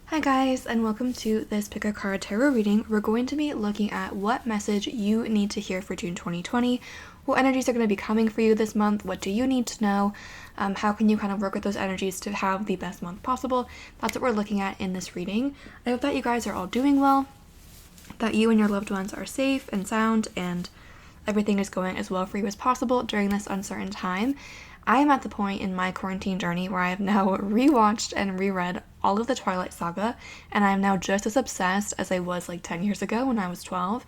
Hi guys, and welcome to this Pick a Card Tarot reading. We're going to be looking at what message you need to hear for June 2020, what energies are going to be coming for you this month, what do you need to know, how can you kind of work with those energies to have the best month possible. That's what we're looking at in this reading. I hope that you guys are all doing well, that you and your loved ones are safe and sound, and everything is going as well for you as possible during this uncertain time. I am at the point in my quarantine journey where I have now rewatched and reread all of the Twilight Saga, and I am now just as obsessed as I was like 10 years ago when I was 12.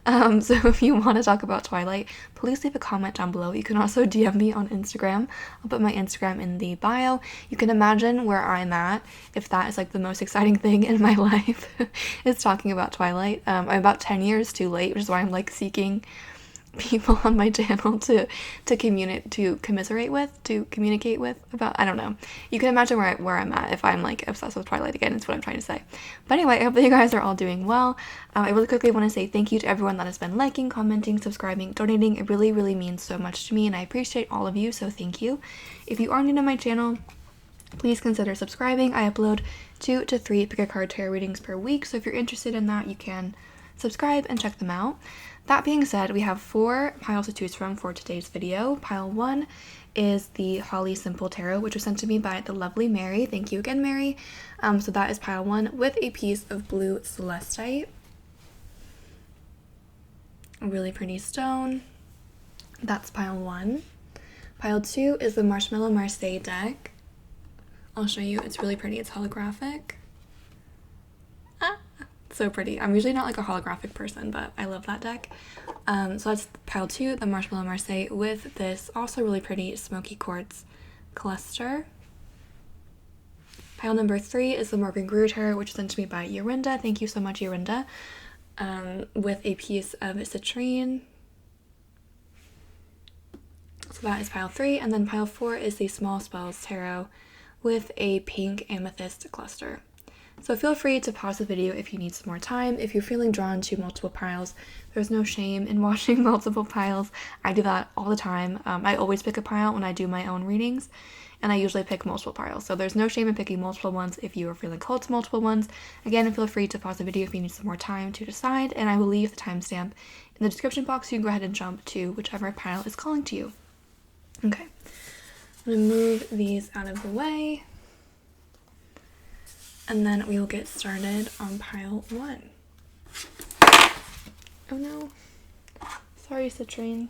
So if you want to talk about Twilight, please leave a comment down below. You can also DM me on Instagram. I'll put my Instagram in the bio. You can imagine where I'm at if that is like the most exciting thing in my life is talking about Twilight. I'm about 10 years too late, which is why I'm like seeking people on my channel to communicate with about. I don't know. You can imagine where I'm at if I'm like obsessed with Twilight again. Is what I'm trying to say. But anyway, I hope that you guys are all doing well. I really quickly want to say thank you to everyone that has been liking, commenting, subscribing, donating. It really, really means so much to me, and I appreciate all of you. So thank you. If you are new to my channel, please consider subscribing. I upload 2 to 3 pick a card tarot readings per week. So if you're interested in that, you can subscribe and check them out. That being said, we have 4 piles to choose from for today's video. Pile 1 is the Holly Simple Tarot, which was sent to me by the lovely Mary. Thank you again, Mary. So that is pile 1 with a piece of blue celestite. A really pretty stone. That's pile 1. Pile 2 is the Marshmallow Marseille deck. I'll show you. It's really pretty. It's holographic. So pretty. I'm usually not like a holographic person, but I love that deck. So that's pile 2, the Marshmallow Marseille, with this also really pretty smoky quartz cluster. Pile number 3 is the greer tarot, which was sent to me by Yorinda. Thank you so much, Yorinda. With a piece of citrine. So that is pile 3, and then pile 4 is the Small Spells Tarot with a pink amethyst cluster. So feel free to pause the video if you need some more time. If you're feeling drawn to multiple piles, there's no shame in watching multiple piles. I do that all the time. I always pick a pile when I do my own readings, and I usually pick multiple piles. So there's no shame in picking multiple ones if you are feeling called to multiple ones. Again, feel free to pause the video if you need some more time to decide, and I will leave the timestamp in the description box so you can go ahead and jump to whichever pile is calling to you. Okay, I'm going to move these out of the way. And then we will get started on pile 1. Oh no. Sorry, citrine.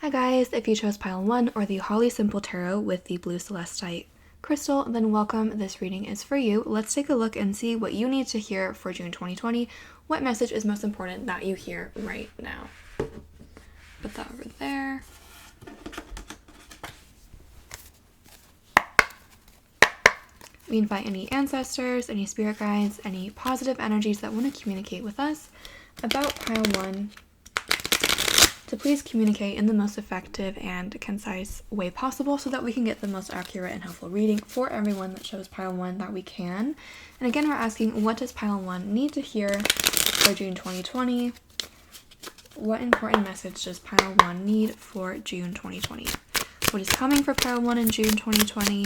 Hi guys, if you chose pile 1 or the Holly Simple Tarot with the blue celestite crystal, then welcome. This reading is for you. Let's take a look and see what you need to hear for June 2020. What message is most important that you hear right now? Put that over there. We invite any ancestors, any spirit guides, any positive energies that want to communicate with us about pile 1 to please communicate in the most effective and concise way possible so that we can get the most accurate and helpful reading for everyone that chose pile 1 that we can. And again, we're asking, what does pile 1 need to hear for June 2020? What important message does pile 1 need for June 2020? What is coming for pile 1 in June 2020?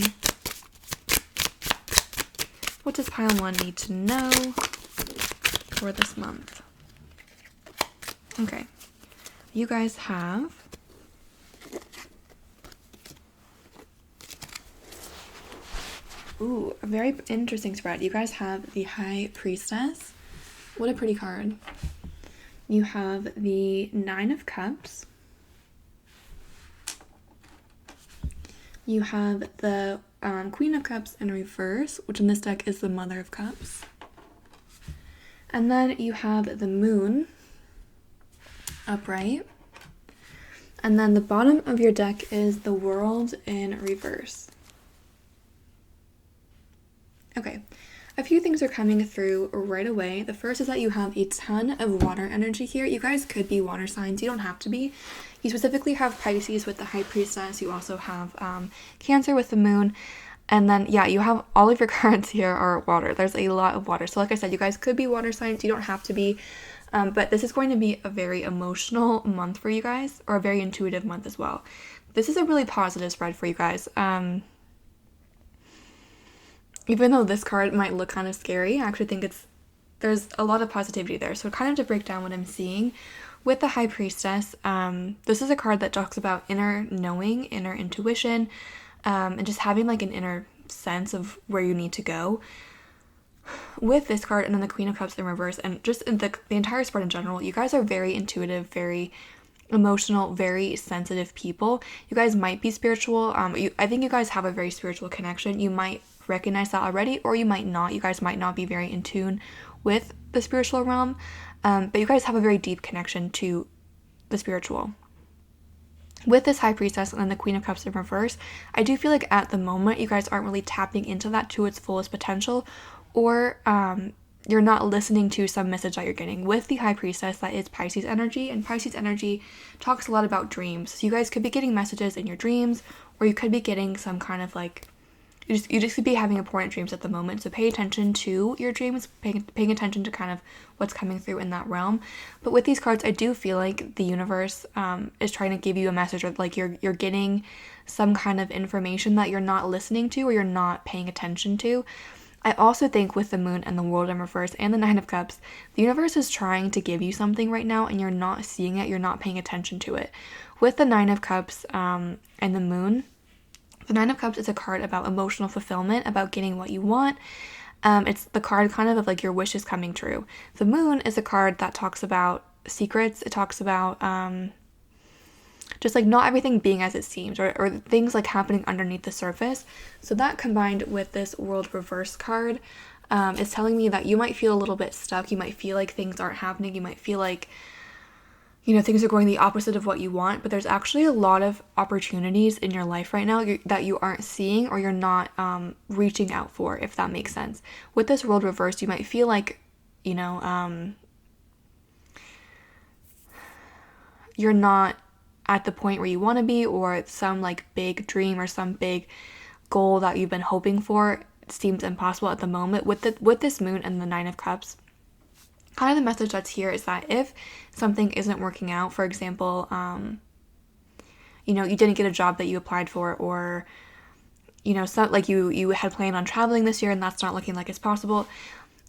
What does pile 1 need to know for this month? Okay. You guys have a very interesting spread. You guys have the High Priestess. What a pretty card. You have the 9 of Cups. You have the Queen of Cups in reverse, which in this deck is the Mother of Cups. And then you have the Moon upright, and then the bottom of your deck is the World in reverse. Okay, a few things are coming through right away. The first is that you have a ton of water energy here. You guys could be water signs. You don't have to be. You specifically have Pisces with the High Priestess. You also have Cancer with the Moon. And then, yeah, you have all of your cards here are water. There's a lot of water. So like I said, you guys could be water signs. You don't have to be. But this is going to be a very emotional month for you guys, or a very intuitive month as well. This is a really positive spread for you guys. Even though this card might look kind of scary, I actually think there's a lot of positivity there. So kind of to break down what I'm seeing with the High Priestess, this is a card that talks about inner knowing, inner intuition, and just having like an inner sense of where you need to go. With this card and then the Queen of Cups in reverse, and just in the entire spread in general, you guys are very intuitive, very emotional, very sensitive people. You guys might be spiritual. I think you guys have a very spiritual connection. You might recognize that already, or you might not. You guys might not be very in tune with the spiritual realm, but you guys have a very deep connection to the spiritual. With this High Priestess and then the Queen of Cups in reverse, I do feel like at the moment you guys aren't really tapping into that to its fullest potential, or you're not listening to some message that you're getting. With the High Priestess, that is Pisces energy, and Pisces energy talks a lot about dreams. So you guys could be getting messages in your dreams, or you could be getting some kind of like, you just could be having important dreams at the moment. So pay attention to your dreams, paying attention to kind of what's coming through in that realm. But with these cards, I do feel like the universe is trying to give you a message, or like you're getting some kind of information that you're not listening to, or you're not paying attention to. I also think with the Moon and the World in reverse and the Nine of Cups, the universe is trying to give you something right now and you're not seeing it, you're not paying attention to it. With the Nine of Cups and the Moon, the Nine of Cups is a card about emotional fulfillment, about getting what you want. It's the card kind of like your wishes coming true. The Moon is a card that talks about secrets. It talks about just like not everything being as it seems, or things like happening underneath the surface. So that combined with this World reverse card is telling me that you might feel a little bit stuck. You might feel like things aren't happening. You might feel like, you know, things are going the opposite of what you want, but there's actually a lot of opportunities in your life right now that you aren't seeing, or you're not reaching out for, if that makes sense. With this World reversed, you might feel like, you know, you're not at the point where you want to be, or some like big dream or some big goal that you've been hoping for seems impossible at the moment. With this Moon and the Nine of Cups, kind of the message that's here is that if something isn't working out, for example, you know, you didn't get a job that you applied for, or, you know, so, like you had planned on traveling this year and that's not looking like it's possible,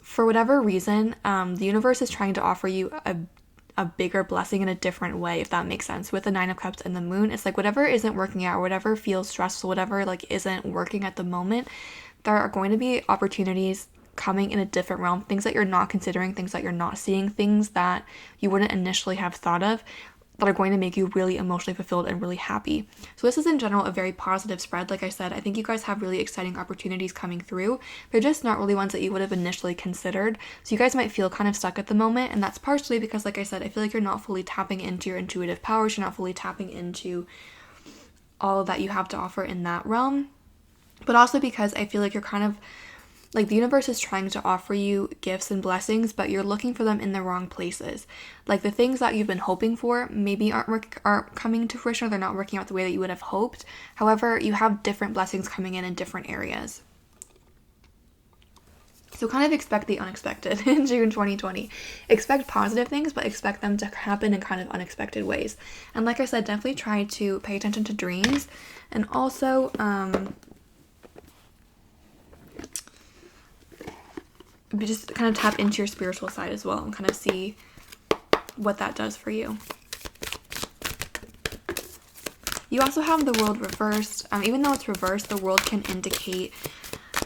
for whatever reason, the universe is trying to offer you a bigger blessing in a different way, if that makes sense. With the Nine of Cups and the Moon, it's like whatever isn't working out, or whatever feels stressful, whatever like isn't working at the moment, there are going to be opportunities coming in a different realm, things that you're not considering, things that you're not seeing, things that you wouldn't initially have thought of, that are going to make you really emotionally fulfilled and really happy. So this is in general a very positive spread. Like I said, I think you guys have really exciting opportunities coming through. They're just not really ones that you would have initially considered. So you guys might feel kind of stuck at the moment, and that's partially because, like I said, I feel like you're not fully tapping into your intuitive powers. You're not fully tapping into all that you have to offer in that realm. But also because I feel like you're kind of like the universe is trying to offer you gifts and blessings, but you're looking for them in the wrong places. Like the things that you've been hoping for maybe aren't coming to fruition, or they're not working out the way that you would have hoped. However, you have different blessings coming in different areas. So kind of expect the unexpected in June 2020. Expect positive things, but expect them to happen in kind of unexpected ways. And like I said, definitely try to pay attention to dreams, and also just kind of tap into your spiritual side as well, and kind of see what that does for you. You also have the World reversed. Even though it's reversed, the World can indicate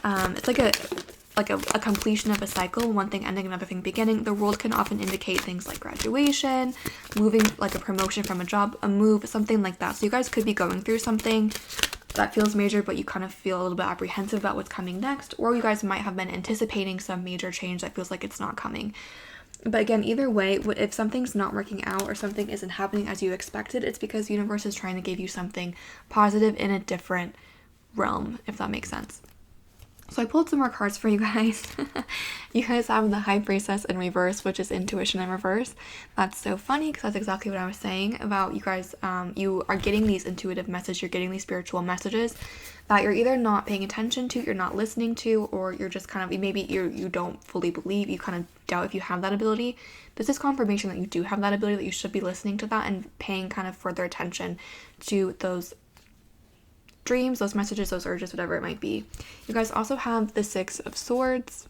it's like a completion of a cycle, one thing ending, another thing beginning. The World can often indicate things like graduation, moving, like a promotion from a job, a move, something like that. So you guys could be going through something that feels major, but you kind of feel a little bit apprehensive about what's coming next, or you guys might have been anticipating some major change that feels like it's not coming. But again, either way, if something's not working out or something isn't happening as you expected, it's because the universe is trying to give you something positive in a different realm, if that makes sense. So I pulled some more cards for you guys. You guys have the High Priestess in reverse, which is intuition in reverse. That's so funny because that's exactly what I was saying about you guys. You are getting these intuitive messages, you're getting these spiritual messages that you're either not paying attention to, you're not listening to, or you're just kind of, maybe you don't fully believe, you kind of doubt if you have that ability. This is confirmation that you do have that ability, that you should be listening to that and paying kind of further attention to those dreams, those messages, those urges, whatever it might be. You guys also have the Six of Swords.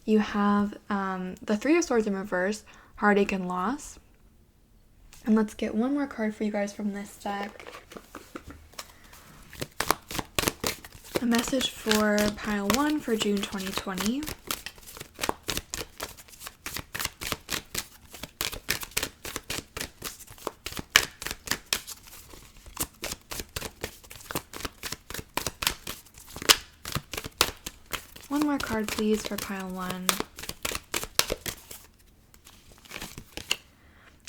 You have the Three of Swords in reverse, heartache and loss. And let's get one more card for you guys from this deck. A message for pile 1 for June 2020. One more card, please, for pile 1.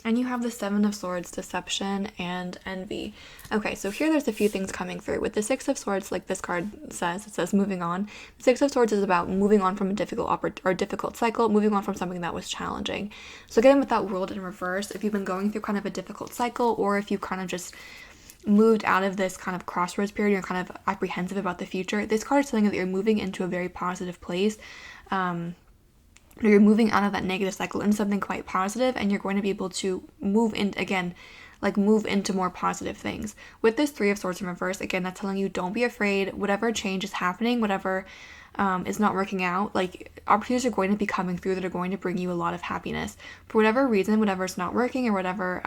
And you have the Seven of Swords, deception, and envy. Okay, so here there's a few things coming through. With the Six of Swords, like this card says, it says moving on. The Six of Swords is about moving on from a difficult cycle, moving on from something that was challenging. So again, with that World in reverse, if you've been going through kind of a difficult cycle, or if you kind of just moved out of this kind of crossroads period, you're kind of apprehensive about the future, this card is telling you that you're moving into a very positive place. You're moving out of that negative cycle into something quite positive, and you're going to be able to move in again, like move into more positive things. With this Three of Swords in reverse, again, that's telling you don't be afraid. Whatever change is happening, whatever is not working out, like opportunities are going to be coming through that are going to bring you a lot of happiness. For whatever reason, whatever's not working or whatever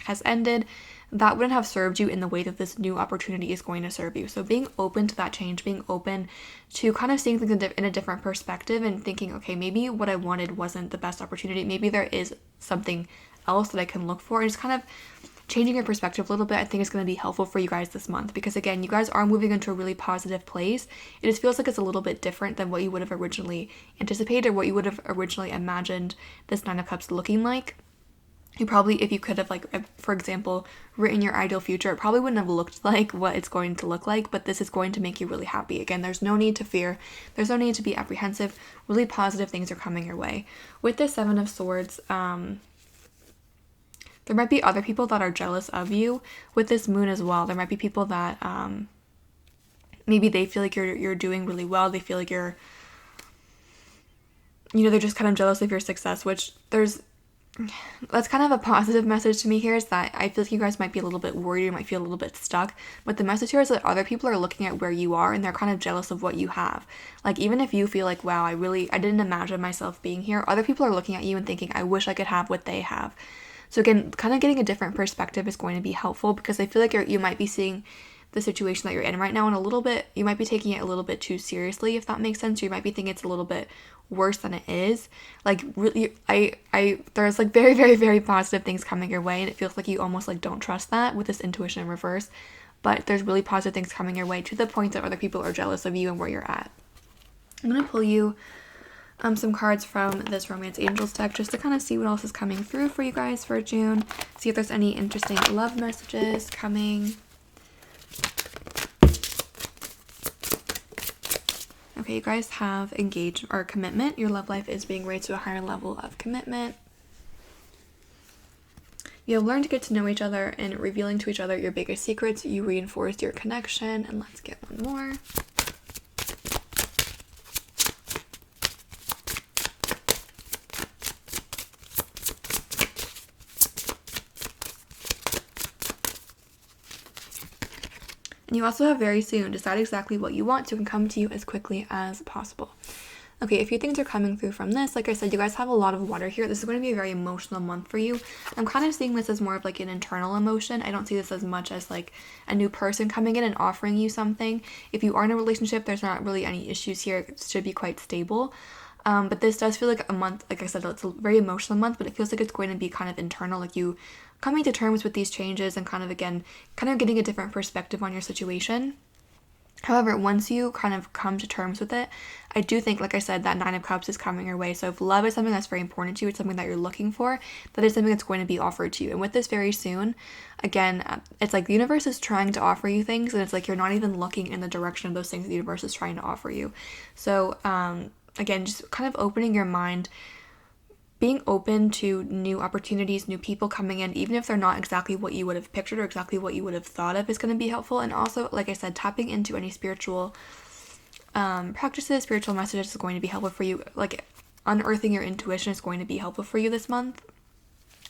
has ended, that wouldn't have served you in the way that this new opportunity is going to serve you. So being open to that change, being open to kind of seeing things in a different perspective and thinking, okay, maybe what I wanted wasn't the best opportunity. Maybe there is something else that I can look for. And just kind of changing your perspective a little bit, I think is going to be helpful for you guys this month. Because again, you guys are moving into a really positive place. It just feels like it's a little bit different than what you would have originally anticipated, or what you would have originally imagined this Nine of Cups looking like. You probably, if you could have, like, for example, written your ideal future, it probably wouldn't have looked like what it's going to look like, but this is going to make you really happy. Again, there's no need to fear. There's no need to be apprehensive. Really positive things are coming your way. With the Seven of Swords, there might be other people that are jealous of you. With this moon as well, there might be people that maybe they feel like you're doing really well. They feel like they're just kind of jealous of your success, which that's kind of a positive message to me here, is that I feel like you guys might be a little bit worried, you might feel a little bit stuck, but the message here is that other people are looking at where you are and they're kind of jealous of what you have. Like, even if you feel like, wow, I didn't imagine myself being here, other people are looking at you and thinking, I wish I could have what they have. So again, kind of getting a different perspective is going to be helpful, because I feel like you might be seeing the situation that you're in right now and you might be taking it a little bit too seriously, if that makes sense. Or you might be thinking it's a little bit worse than it is. Like, really, there's like very, very, very positive things coming your way, and it feels like you almost like don't trust that with this intuition in reverse. But there's really positive things coming your way, to the point that other people are jealous of you and where you're at. I'm gonna pull you some cards from this Romance Angels deck just to kind of see what else is coming through for you guys for June. See if there's any interesting love messages coming. Okay, you guys have engaged or commitment. Your love life is being raised to a higher level of commitment. You have learned to get to know each other, and revealing to each other your biggest secrets. You reinforced your connection. And let's get one more. And you also have very soon. Decide exactly what you want so it can come to you as quickly as possible. Okay, a few things are coming through from this. Like I said, you guys have a lot of water here. This is going to be a very emotional month for you. I'm kind of seeing this as more of like an internal emotion. I don't see this as much as like a new person coming in and offering you something. If you are in a relationship, there's not really any issues here. It should be quite stable. But this does feel like a month, like I said, it's a very emotional month, but it feels like it's going to be kind of internal, like you coming to terms with these changes and kind of getting a different perspective on your situation. However, once you kind of come to terms with it, I do think, like I said, that Nine of Cups is coming your way. So if love is something that's very important to you, it's something that you're looking for, that is something that's going to be offered to you. And with this very soon, again, it's like the universe is trying to offer you things, and it's like you're not even looking in the direction of those things the universe is trying to offer you. So again, just kind of opening your mind, being open to new opportunities, new people coming in, even if they're not exactly what you would have pictured or exactly what you would have thought of, is going to be helpful. And also, like I said, tapping into any spiritual practices, spiritual messages is going to be helpful for you. Like unearthing your intuition is going to be helpful for you this month.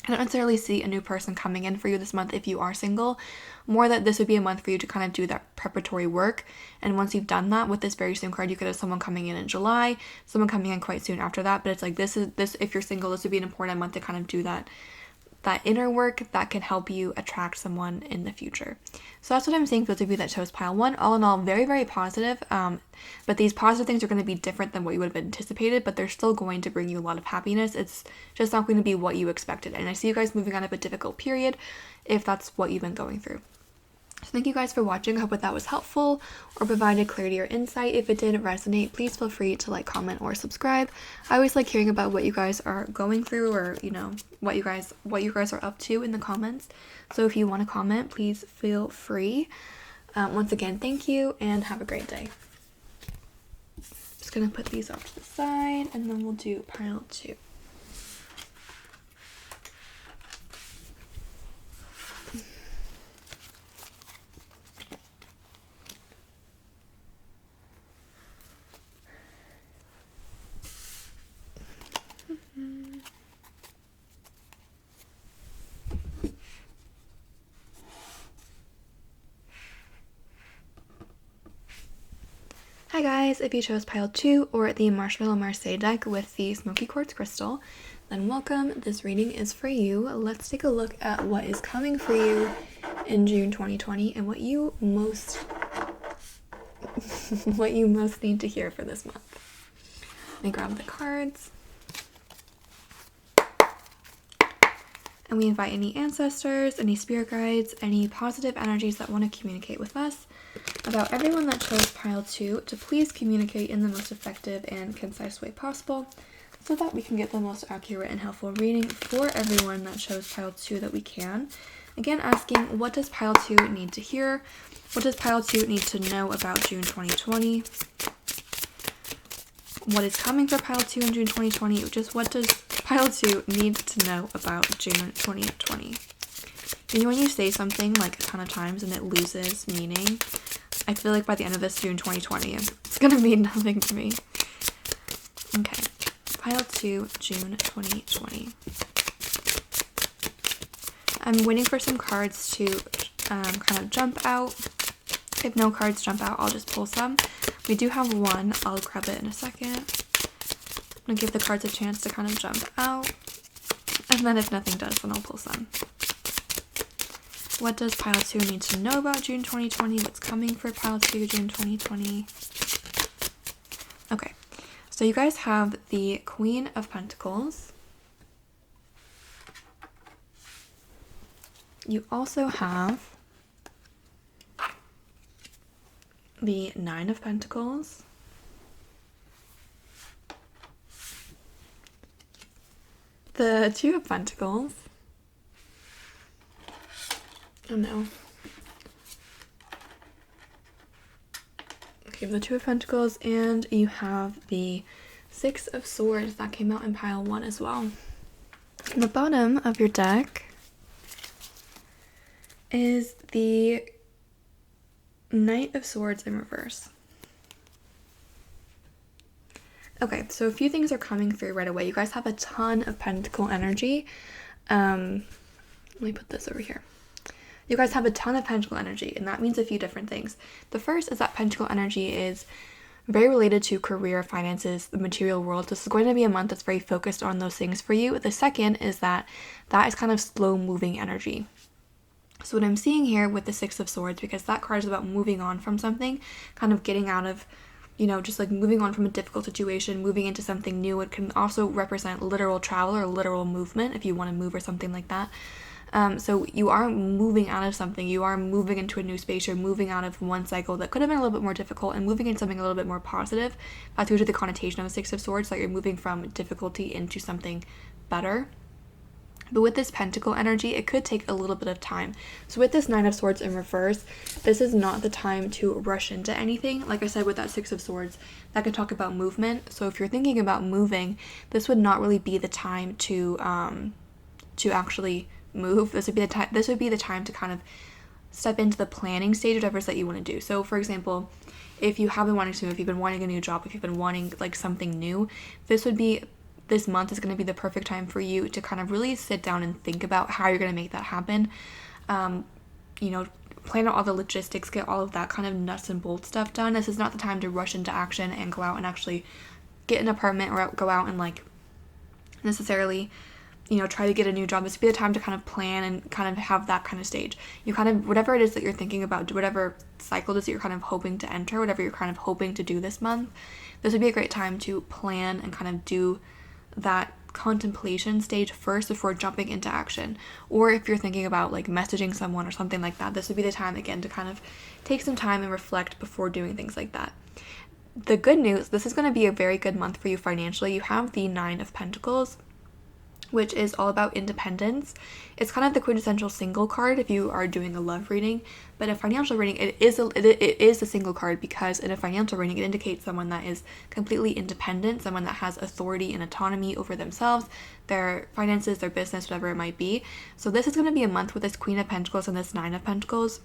I don't necessarily see a new person coming in for you this month if you are single. More that this would be a month for you to kind of do that preparatory work. And once you've done that with this very soon card, you could have someone coming in July, someone coming in quite soon after that. But it's like this if you're single, this would be an important month to kind of do that inner work that can help you attract someone in the future. So that's what I'm saying for those of you that chose pile 1. All in all, very, very positive. But these positive things are going to be different than what you would have anticipated, but they're still going to bring you a lot of happiness. It's just not going to be what you expected. And I see you guys moving out of a difficult period if that's what you've been going through. So thank you guys for watching. I hope that was helpful or provided clarity or insight. If it did resonate, please feel free to like, comment, or subscribe. I always like hearing about what you guys are going through, or what you guys are up to in the comments. So if you want to comment, please feel free. Once again, thank you and have a great day. Just gonna put these off to the side and then we'll do pile 2. Hi guys, if you chose pile 2 or the marshmallow marseille deck with the smoky quartz crystal, then welcome. This reading is for you. Let's take a look at what is coming for you in June 2020 and what you most need to hear for this month. Let me grab the cards. And we invite any ancestors, any spirit guides, any positive energies that want to communicate with us about everyone that chose pile 2 to please communicate in the most effective and concise way possible so that we can get the most accurate and helpful reading for everyone that chose pile 2 that we can. Again, asking, what does pile 2 need to hear? What does pile 2 need to know about June 2020? What is coming for pile 2 in June 2020? Just what does pile 2 need to know about June 2020? You know when you say something like a ton of times and it loses meaning? I feel like by the end of this June 2020, it's gonna mean nothing to me. Okay, pile 2, June 2020. I'm waiting for some cards to kind of jump out. If no cards jump out, I'll just pull some. We do have one. I'll grab it in a second. I'm gonna give the cards a chance to kind of jump out. And then if nothing does, then I'll pull some. What does pile 2 need to know about June 2020? What's coming for pile 2, June 2020? Okay, so you guys have the Queen of Pentacles. You also have the Nine of Pentacles. The Two of Pentacles. Oh no. Okay, the Two of Pentacles, and you have the Six of Swords that came out in pile 1 as well. In the bottom of your deck is the Knight of Swords in reverse. Okay, so a few things are coming through right away. You guys have a ton of pentacle energy. Let me put this over here. You guys have a ton of pentacle energy, and that means a few different things. The first is that pentacle energy is very related to career, finances, the material world. This is going to be a month that's very focused on those things for you. The second is that is kind of slow-moving energy. So what I'm seeing here with the Six of Swords, because that card is about moving on from something, kind of getting out of, just like moving on from a difficult situation, moving into something new. It can also represent literal travel or literal movement if you want to move or something like that. So you are moving out of something. You are moving into a new space. You're moving out of one cycle that could have been a little bit more difficult and moving into something a little bit more positive. That's usually the connotation of a Six of Swords, that you're moving from difficulty into something better. But with this Pentacle energy, it could take a little bit of time. So with this Nine of Swords in reverse, this is not the time to rush into anything. Like I said, with that Six of Swords, that could talk about movement. So if you're thinking about moving, this would not really be the time to actually move. This would be the time to kind of step into the planning stage, whatever it is that you want to do. So for example, if you have been wanting to move, if you've been wanting a new job, if you've been wanting like something new, this month is going to be the perfect time for you to kind of really sit down and think about how you're going to make that happen. Plan out all the logistics, get all of that kind of nuts and bolts stuff done. This is not the time to rush into action and go out and actually get an apartment or go out and like necessarily try to get a new job. This would be the time to kind of plan and kind of have that kind of stage. You kind of, whatever it is that you're thinking about, whatever cycle it is that you're kind of hoping to enter, whatever you're kind of hoping to do this month, this would be a great time to plan and kind of do that contemplation stage first before jumping into action. Or if you're thinking about like messaging someone or something like that, this would be the time again to kind of take some time and reflect before doing things like that. The good news, this is going to be a very good month for you financially. You have the Nine of Pentacles, which is all about independence. It's kind of the quintessential single card if you are doing a love reading, but a financial reading, it is a single card, because in a financial reading, it indicates someone that is completely independent, someone that has authority and autonomy over themselves, their finances, their business, whatever it might be. So this is going to be a month with this Queen of Pentacles and this Nine of Pentacles,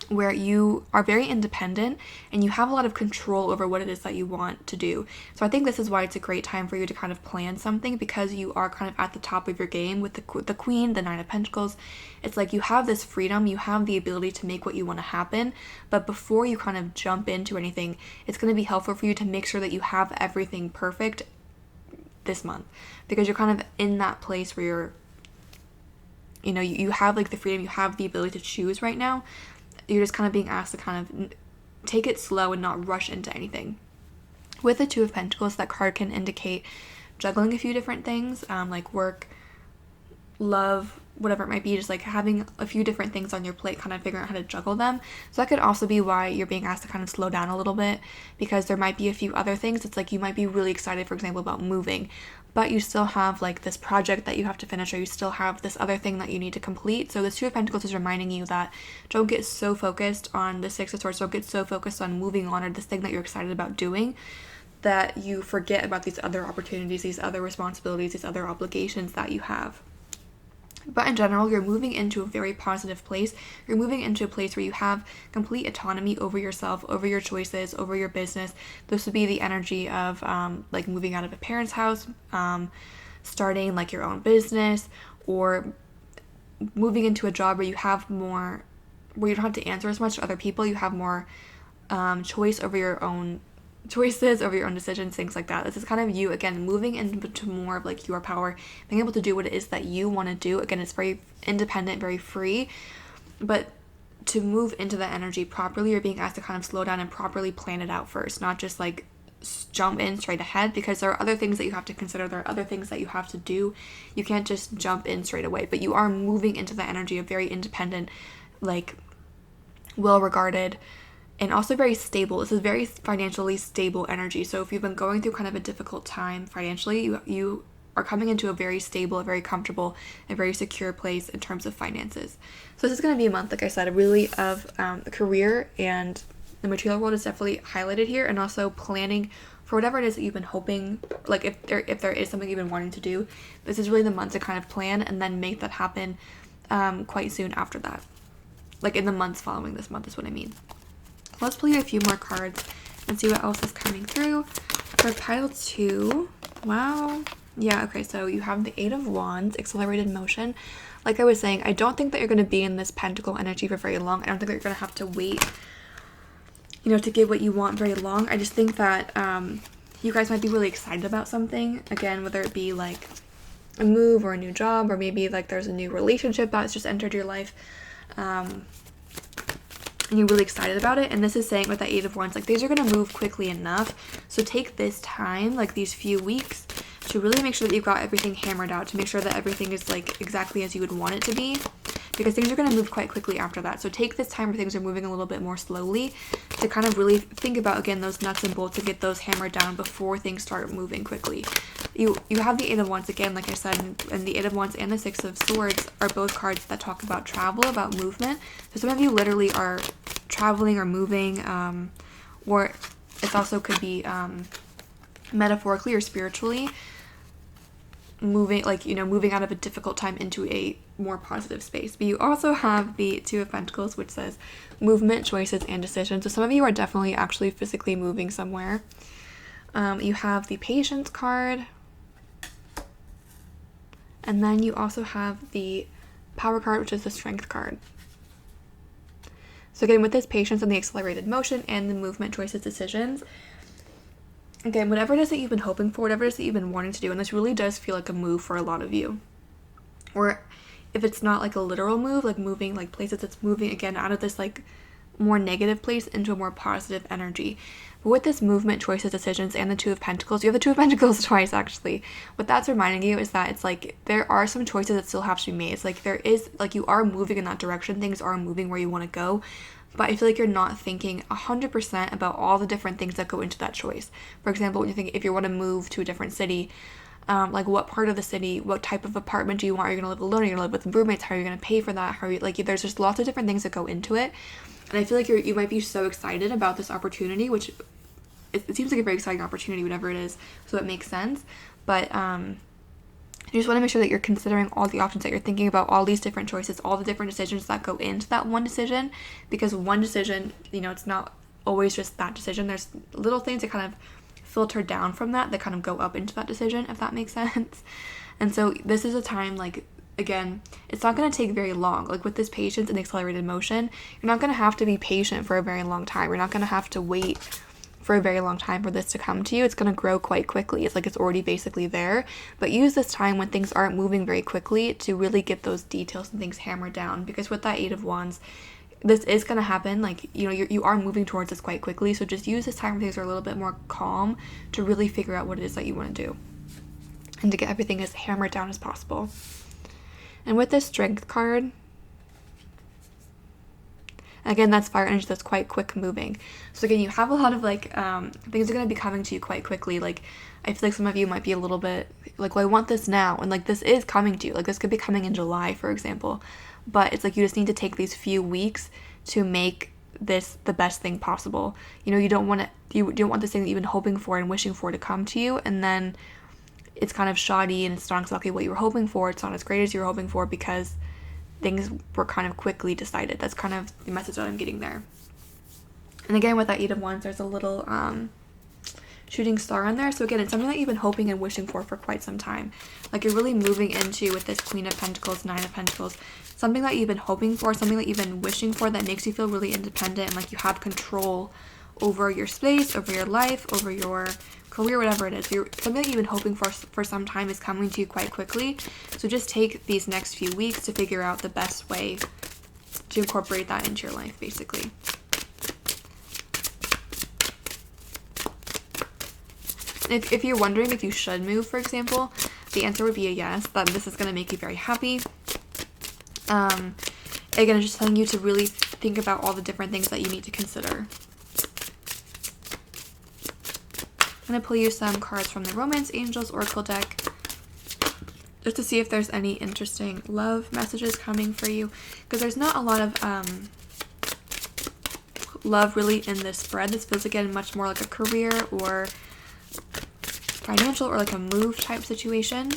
where you are very independent and you have a lot of control over what it is that you want to do. So I think this is why it's a great time for you to kind of plan something, because you are kind of at the top of your game with the Queen, the Nine of Pentacles. It's like you have this freedom, you have the ability to make what you want to happen, but before you kind of jump into anything, it's going to be helpful for you to make sure that you have everything perfect this month, because you're kind of in that place where you have like the freedom, you have the ability to choose right now. You're just kind of being asked to kind of take it slow and not rush into anything. With the Two of Pentacles, that card can indicate juggling a few different things, like work, love, whatever it might be, just like having a few different things on your plate, kind of figuring out how to juggle them. So that could also be why you're being asked to kind of slow down a little bit, because there might be a few other things. It's like you might be really excited, for example, about moving, but you still have like this project that you have to finish, or you still have this other thing that you need to complete. So the Two of Pentacles is reminding you that don't get so focused on the Six of Swords, don't get so focused on moving on or this thing that you're excited about doing, that you forget about these other opportunities, these other responsibilities, these other obligations that you have. But in general, you're moving into a very positive place. You're moving into a place where you have complete autonomy over yourself, over your choices, over your business. This would be the energy of like moving out of a parent's house, starting like your own business, or moving into a job where you have more, where you don't have to answer as much to other people. You have more choice over your own choices, over your own decisions, things like that. This is kind of you, again, moving into more of like your power, being able to do what it is that you want to do. Again, it's very independent, very free, but to move into that energy properly, you're being asked to kind of slow down and properly plan it out first, not just like jump in straight ahead, because there are other things that you have to consider, there are other things that you have to do. You can't just jump in straight away, but you are moving into the energy of very independent, like well-regarded, and also very stable. This is very financially stable energy. So if you've been going through kind of a difficult time financially, you are coming into a very stable, a very comfortable, a very secure place in terms of finances. So this is going to be a month, like I said, really of the career, and the material world is definitely highlighted here, and also planning for whatever it is that you've been hoping, like if there is something you've been wanting to do, this is really the month to kind of plan and then make that happen quite soon after that. Like in the months following this month is what I mean. Let's pull you a few more cards and see what else is coming through. For pile 2, wow. Yeah, okay, so you have the Eight of Wands, accelerated motion. Like I was saying, I don't think that you're going to be in this pentacle energy for very long. I don't think that you're going to have to wait, to get what you want very long. I just think that you guys might be really excited about something. Again, whether it be like a move or a new job, or maybe like there's a new relationship that's just entered your life. And you're really excited about it. And this is saying with that Eight of Wands, like these are going to move quickly enough. So take this time, like these few weeks, to really make sure that you've got everything hammered out, to make sure that everything is like exactly as you would want it to be, because things are going to move quite quickly after that. So take this time where things are moving a little bit more slowly to kind of really think about, again, those nuts and bolts, to get those hammered down before things start moving quickly. You have the Eight of Wands again, like I said, and the Eight of Wands and the Six of Swords are both cards that talk about travel, about movement. So some of you literally are traveling or moving, or it also could be metaphorically or spiritually moving, like, you know, moving out of a difficult time into a more positive space. But you also have the Two of Pentacles, which says movement, choices, and decisions. So some of you are definitely actually physically moving somewhere. You have the Patience card, and then you also have the Power card, which is the Strength card. So again, with this patience and the accelerated motion and the movement, choices, decisions, again, whatever it is that you've been hoping for, whatever it is that you've been wanting to do, and this really does feel like a move for a lot of you. Or if it's not like a literal move, like moving, like places, it's moving again out of this like more negative place into a more positive energy. But with this movement, choices, decisions, and the Two of Pentacles, you have the Two of Pentacles twice actually. What that's reminding you is that it's like there are some choices that still have to be made. It's like there is, like, you are moving in that direction, things are moving where you want to go, but I feel like you're not thinking 100% about all the different things that go into that choice. For example, when you think if you want to move to a different city, like what part of the city, what type of apartment do you want? Are you going to live alone? Are you going to live with roommates? How are you going to pay for that? How are you, like, there's just lots of different things that go into it. And I feel like you might be so excited about this opportunity, which it seems like a very exciting opportunity, whatever it is, so it makes sense. But you just want to make sure that you're considering all the options, that you're thinking about all these different choices, all the different decisions that go into that one decision. Because one decision, you know, it's not always just that decision. There's little things that kind of filter down from that kind of go up into that decision, if that makes sense. And so this is a time, like, again, it's not going to take very long. Like with this patience and accelerated motion, you're not going to have to be patient for a very long time. You're not going to have to wait for a very long time for this to come to you. It's going to grow quite quickly. It's like it's already basically there. But use this time when things aren't moving very quickly to really get those details and things hammered down. Because with that Eight of Wands, this is going to happen. Like, you know, you are moving towards this quite quickly. So just use this time when things are a little bit more calm to really figure out what it is that you want to do, and to get everything as hammered down as possible. And with this Strength card, again, that's fire energy, that's quite quick moving. So again, you have a lot of like things are going to be coming to you quite quickly. Like I feel like some of you might be a little bit like, well, I want this now, and like this is coming to you. Like this could be coming in July, for example, but it's like you just need to take these few weeks to make this the best thing possible. You know, you don't want this thing that you've been hoping for and wishing for to come to you, and then it's kind of shoddy and it's not exactly what you were hoping for. It's not as great as you were hoping for because things were kind of quickly decided. That's kind of the message that I'm getting there. And again, with that Eight of Wands, there's a little shooting star on there. So again, it's something that you've been hoping and wishing for quite some time. Like you're really moving into, with this Queen of Pentacles, Nine of Pentacles, something that you've been hoping for, something that you've been wishing for, that makes you feel really independent and like you have control over your space, over your life, over your career, whatever it is. Something that you've been hoping for some time is coming to you quite quickly. So just take these next few weeks to figure out the best way to incorporate that into your life, basically. If you're wondering if you should move, for example, the answer would be a yes, that this is going to make you very happy. Again, I'm just telling you to really think about all the different things that you need to consider. I'm going to pull you some cards from the Romance Angels Oracle deck just to see if there's any interesting love messages coming for you, because there's not a lot of love really in this spread. This feels again much more like a career or financial or like a move type situation.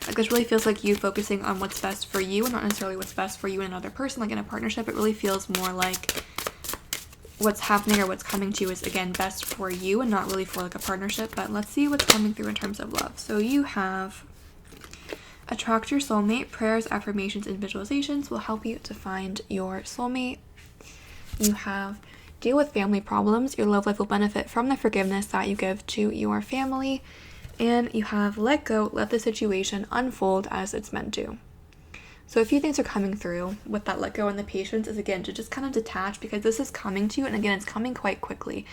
Like this really feels like you focusing on what's best for you and not necessarily what's best for you and another person, like in a partnership. It really feels more like what's happening or what's coming to you is, again, best for you and not really for like a partnership. But let's see what's coming through in terms of love. So you have attract your soulmate. Prayers, affirmations, and visualizations will help you to find your soulmate. You have deal with family problems. Your love life will benefit from the forgiveness that you give to your family. And you have let go, let the situation unfold as it's meant to. So a few things are coming through with that let go, and the patience is, again, to just kind of detach, because this is coming to you, and again, it's coming quite quickly.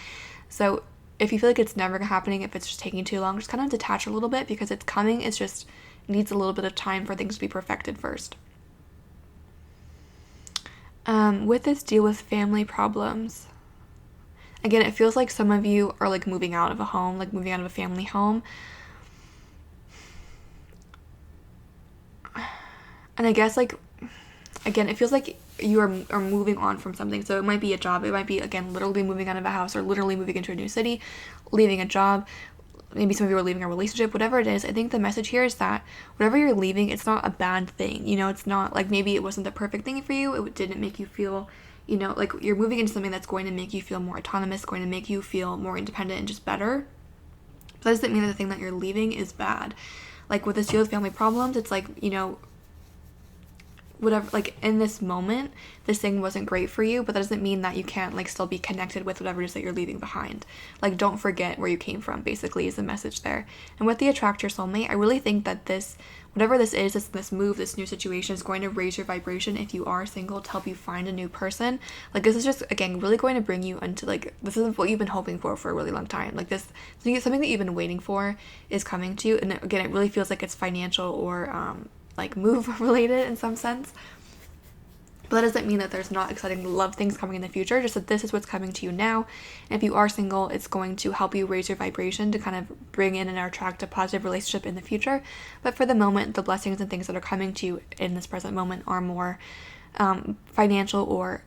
So if you feel like it's never happening, if it's just taking too long, just kind of detach a little bit, because it's coming. It's just needs a little bit of time for things to be perfected first. With this, deal with family problems. Again, it feels like some of you are like moving out of a home, like moving out of a family home. And I guess like, again, it feels like you are moving on from something. So it might be a job. It might be, again, literally moving out of a house, or literally moving into a new city, leaving a job. Maybe some of you are leaving a relationship, whatever it is. I think the message here is that whatever you're leaving, it's not a bad thing. You know, it's not like maybe it wasn't the perfect thing for you. It didn't make you feel, you know, like you're moving into something that's going to make you feel more autonomous, going to make you feel more independent and just better. But that doesn't mean that the thing that you're leaving is bad. Like with this deal with family problems, it's like, you know, whatever, like in this moment, this thing wasn't great for you, but that doesn't mean that you can't like still be connected with whatever it is that you're leaving behind. Like, don't forget where you came from, basically, is the message there. And with the attract your soulmate, I really think that this, whatever this is, this move, this new situation is going to raise your vibration if you are single, to help you find a new person. Like, this is just, again, really going to bring you into, like, this is what you've been hoping for a really long time. Like, this, something that you've been waiting for is coming to you. And again, it really feels like it's financial or, like move related in some sense, but that doesn't mean that there's not exciting love things coming in the future, just that this is what's coming to you now. And if you are single, it's going to help you raise your vibration to kind of bring in and attract a positive relationship in the future. But for the moment, the blessings and things that are coming to you in this present moment are more financial or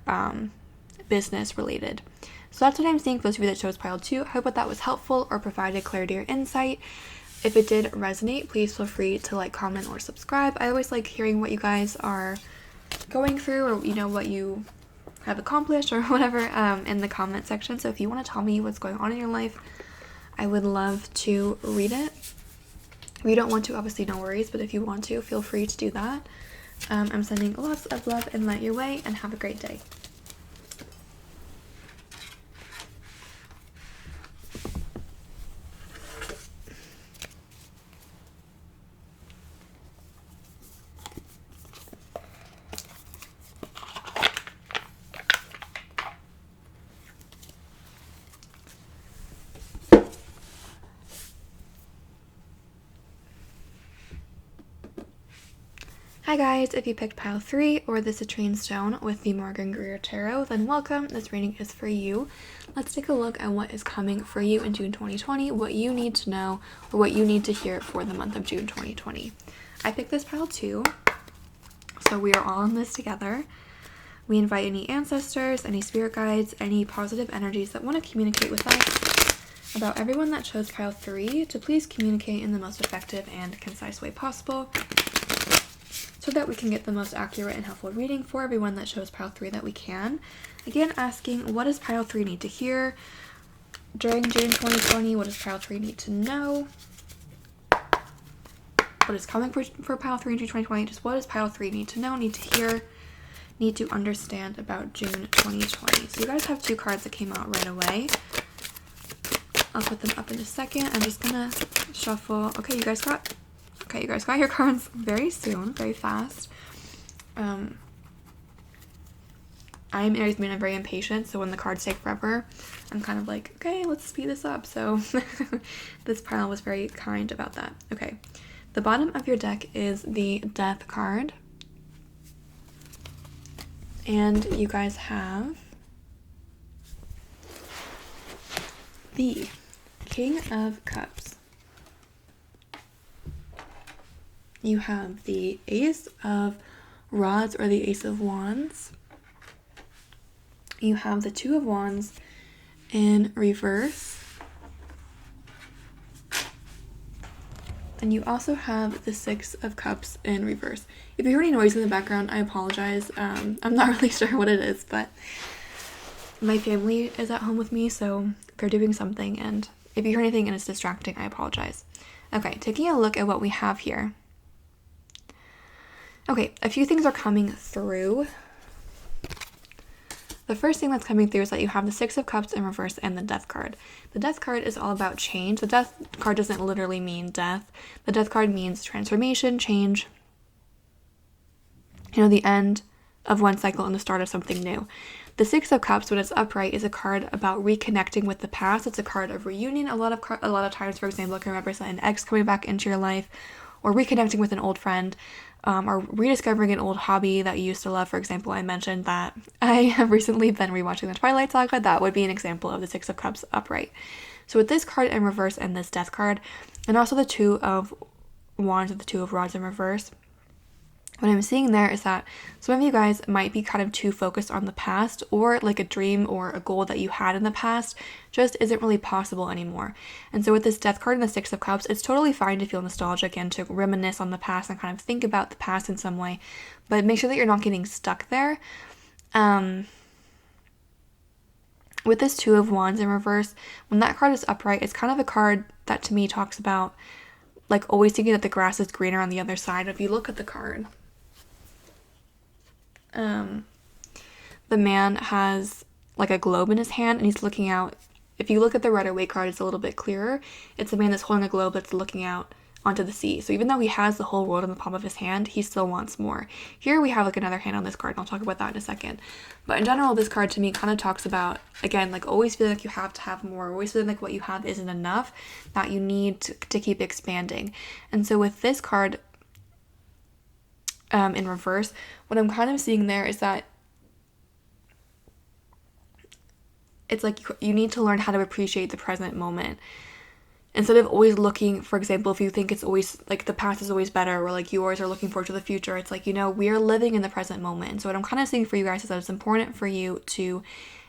business related. So that's what I'm seeing for those of you that chose pile 2. I hope that was helpful or provided clarity or insight. If it did resonate, please feel free to like, comment, or subscribe. I always like hearing what you guys are going through, or, you know, what you have accomplished or whatever in the comment section. So if you want to tell me what's going on in your life, I would love to read it. If you don't want to, obviously no worries, but if you want to, feel free to do that. I'm sending lots of love and light your way, and have a great day. Hi guys, if you picked pile 3 or the citrine stone with the Greer tarot, then welcome. This reading is for you. Let's take a look at what is coming for you in June 2020, what you need to know, or what you need to hear for the month of June 2020. I picked this pile 2, so we are all in this together. We invite any ancestors, any spirit guides, any positive energies that want to communicate with us about everyone that chose pile 3 to please communicate in the most effective and concise way possible, so that we can get the most accurate and helpful reading for everyone that chose pile 3 that we can. Again, asking, what does pile 3 need to hear during June 2020? What does pile 3 need to know? What is coming for pile 3 in June 2020? Just what does pile 3 need to know, need to hear, need to understand about June 2020? So you guys have 2 cards that came out right away. I'll put them up in a second. I'm just gonna shuffle. Okay, you guys got your cards very soon, very fast. I'm Aries moon, I'm very impatient, so when the cards take forever, I'm kind of like, okay, let's speed this up. So this pile was very kind about that. Okay, the bottom of your deck is the Death card, and you guys have the King of Cups. You have the Ace of Rods or the Ace of Wands. You have the Two of Wands in reverse. And you also have the Six of Cups in reverse. If you hear any noise in the background, I apologize. I'm not really sure what it is, but my family is at home with me, so they're doing something, and if you hear anything and it's distracting, I apologize. Okay, taking a look at what we have here. Okay, a few things are coming through. The first thing that's coming through is that you have the Six of Cups in reverse and the Death card. The Death card is all about change. The Death card doesn't literally mean death. The Death card means transformation, change, you know, the end of one cycle and the start of something new. The Six of Cups, when it's upright, is a card about reconnecting with the past. It's a card of reunion. A lot of times, for example, it can represent an ex coming back into your life, or reconnecting with an old friend, or rediscovering an old hobby that you used to love. For example, I mentioned that I have recently been rewatching the Twilight Saga. That would be an example of the Six of Cups upright. So with this card in reverse and this Death card, and also the Two of Wands and the Two of Rods in reverse, what I'm seeing there is that some of you guys might be kind of too focused on the past, or like a dream or a goal that you had in the past just isn't really possible anymore. And so with this Death card and the Six of Cups, it's totally fine to feel nostalgic and to reminisce on the past and kind of think about the past in some way, but make sure that you're not getting stuck there. With this Two of Wands in reverse, when that card is upright, it's kind of a card that to me talks about like always thinking that the grass is greener on the other side. If you look at the card, the man has like a globe in his hand and he's looking out. If you look at the Rider-Waite card, it's a little bit clearer. It's a man that's holding a globe that's looking out onto the sea. So even though he has the whole world in the palm of his hand, he still wants more. Here we have like another hand on this card, and I'll talk about that in a second. But in general, this card to me kind of talks about, again, like always feeling like you have to have more, always feeling like what you have isn't enough, that you need to keep expanding. And so with this card in reverse, what I'm kind of seeing there is that it's like you need to learn how to appreciate the present moment. Instead of always looking, for example, if you think it's always, like the past is always better, or like you always are looking forward to the future, it's like, we are living in the present moment. And so what I'm kind of saying for you guys is that it's important for you to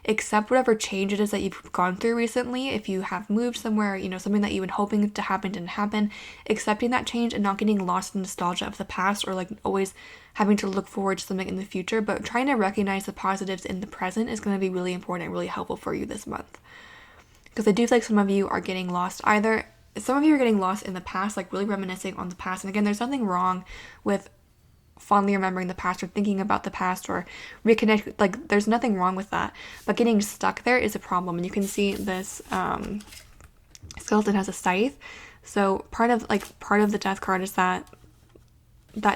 accept whatever change it is that you've gone through recently. If you have moved somewhere, something that you've been hoping to happen didn't happen, accepting that change and not getting lost in nostalgia of the past, or like always having to look forward to something in the future, but trying to recognize the positives in the present is going to be really important and really helpful for you this month. Because I do feel like some of you are getting lost. Some of you are getting lost in the past, like really reminiscing on the past. And again, there's nothing wrong with fondly remembering the past or thinking about the past or reconnect. Like there's nothing wrong with that. But getting stuck there is a problem. And you can see this skeleton has a scythe. So part of the Death card is that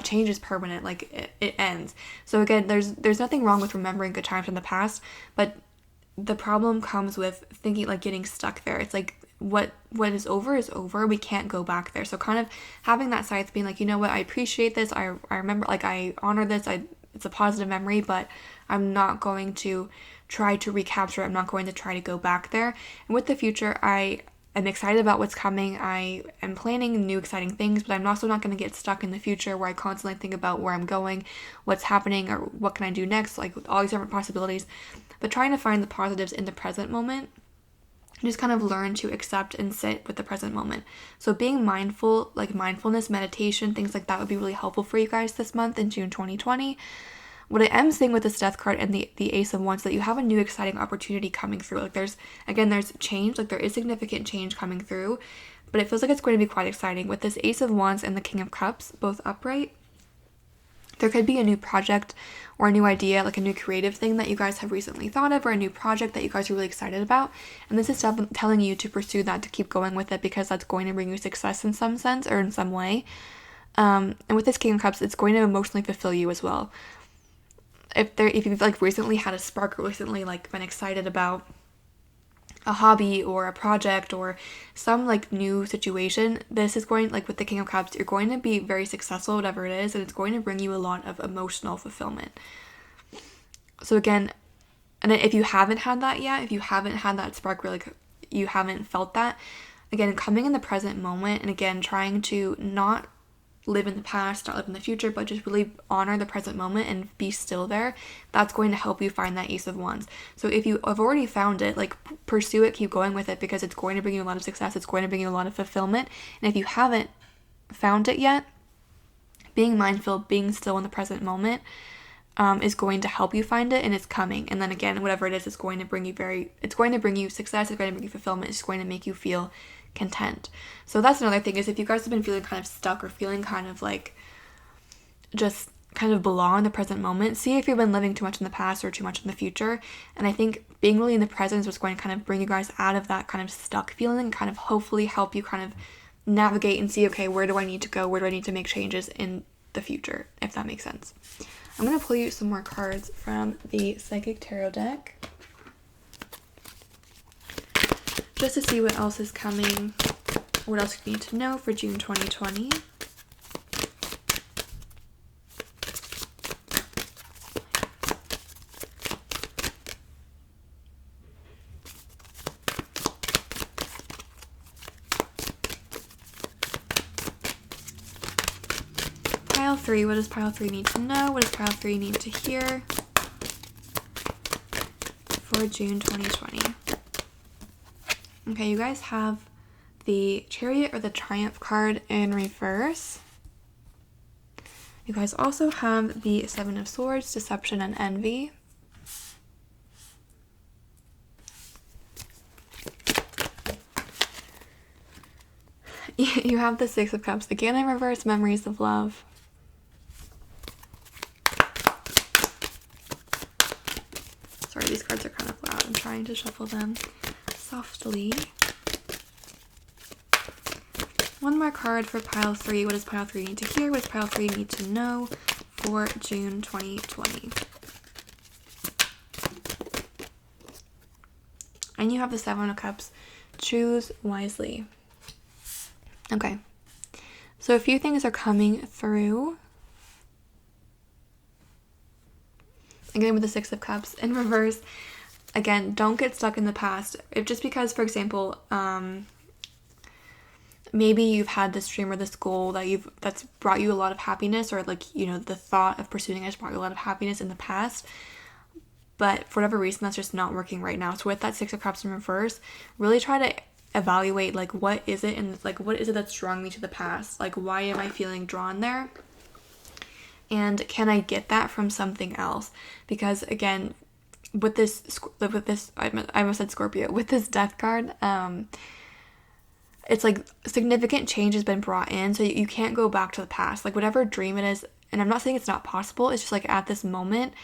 change is permanent. Like it ends. So again, there's nothing wrong with remembering good times from the past, but the problem comes with thinking, like getting stuck there. It's like what is over is over. We can't go back there. So kind of having that scythe being like, what, I appreciate this. I remember, like I honor this. It's a positive memory, but I'm not going to try to recapture it. I'm not going to try to go back there. And with the future, I am excited about what's coming. I am planning new exciting things, but I'm also not going to get stuck in the future where I constantly think about where I'm going, what's happening, or what can I do next, like with all these different possibilities. But trying to find the positives in the present moment, just kind of learn to accept and sit with the present moment. So being mindful, like mindfulness, meditation, things like that would be really helpful for you guys this month in June 2020. What I am seeing with this Death card and the Ace of Wands, that you have a new exciting opportunity coming through. Like there's change, like there is significant change coming through, but it feels like it's going to be quite exciting. With this Ace of Wands and the King of Cups, both upright, there could be a new project or a new idea, like a new creative thing that you guys have recently thought of, or a new project that you guys are really excited about. And this is telling you to pursue that, to keep going with it, because that's going to bring you success in some sense or in some way. And with this King of Cups, it's going to emotionally fulfill you as well. If you've like recently had a spark, or recently like been excited about a hobby or a project or some like new situation, this is going, like with the King of Cups, you're going to be very successful, whatever it is, and it's going to bring you a lot of emotional fulfillment. So again, and if you haven't had that yet, if you haven't had that spark, where like you haven't felt that, again, coming in the present moment, and again, trying to not live in the past, not live in the future, but just really honor the present moment and be still there, that's going to help you find that Ace of Wands. So if you have already found it, like pursue it, keep going with it, because it's going to bring you a lot of success, it's going to bring you a lot of fulfillment. And if you haven't found it yet, being mindful, being still in the present moment is going to help you find it, and it's coming. And then again, whatever it is, it's going to bring you success, it's going to bring you fulfillment, it's going to make you feel content. So that's another thing, is if you guys have been feeling kind of stuck or feeling kind of like just kind of below in the present moment, see if you've been living too much in the past or too much in the future. And I think being really in the present is what's going to kind of bring you guys out of that kind of stuck feeling, and kind of hopefully help you kind of navigate and see, okay, where do I need to go, where do I need to make changes in the future, if that makes sense. I'm going to pull you some more cards from the Psychic Tarot deck, just to see what else is coming, what else you need to know for June 2020. Pile 3, what does pile 3 need to know? What does pile 3 need to hear for June 2020? Okay, you guys have the Chariot or the Triumph card in reverse. You guys also have the Seven of Swords, Deception and Envy. You have the Six of Cups, again in reverse, Memories of Love. Sorry, these cards are kind of loud. I'm trying to shuffle them softly. One more card for pile 3. What does pile 3 need to hear? What does pile 3 need to know for June 2020? And you have the Seven of Cups. Choose wisely. Okay. So a few things are coming through. Again, with the Six of Cups in reverse, again, don't get stuck in the past. If just because, for example, maybe you've had this dream or this goal that's brought you a lot of happiness, or like, you know, the thought of pursuing it has brought you a lot of happiness in the past, but for whatever reason, that's just not working right now. So with that Six of Cups in reverse, really try to evaluate, like, what is it, and like, what is it that's drawing me to the past? Like, why am I feeling drawn there? And can I get that from something else? Because again, with this, I almost said Scorpio, with this Death card, it's like significant change has been brought in, so you can't go back to the past. Like, whatever dream it is, and I'm not saying it's not possible, it's just like at this moment,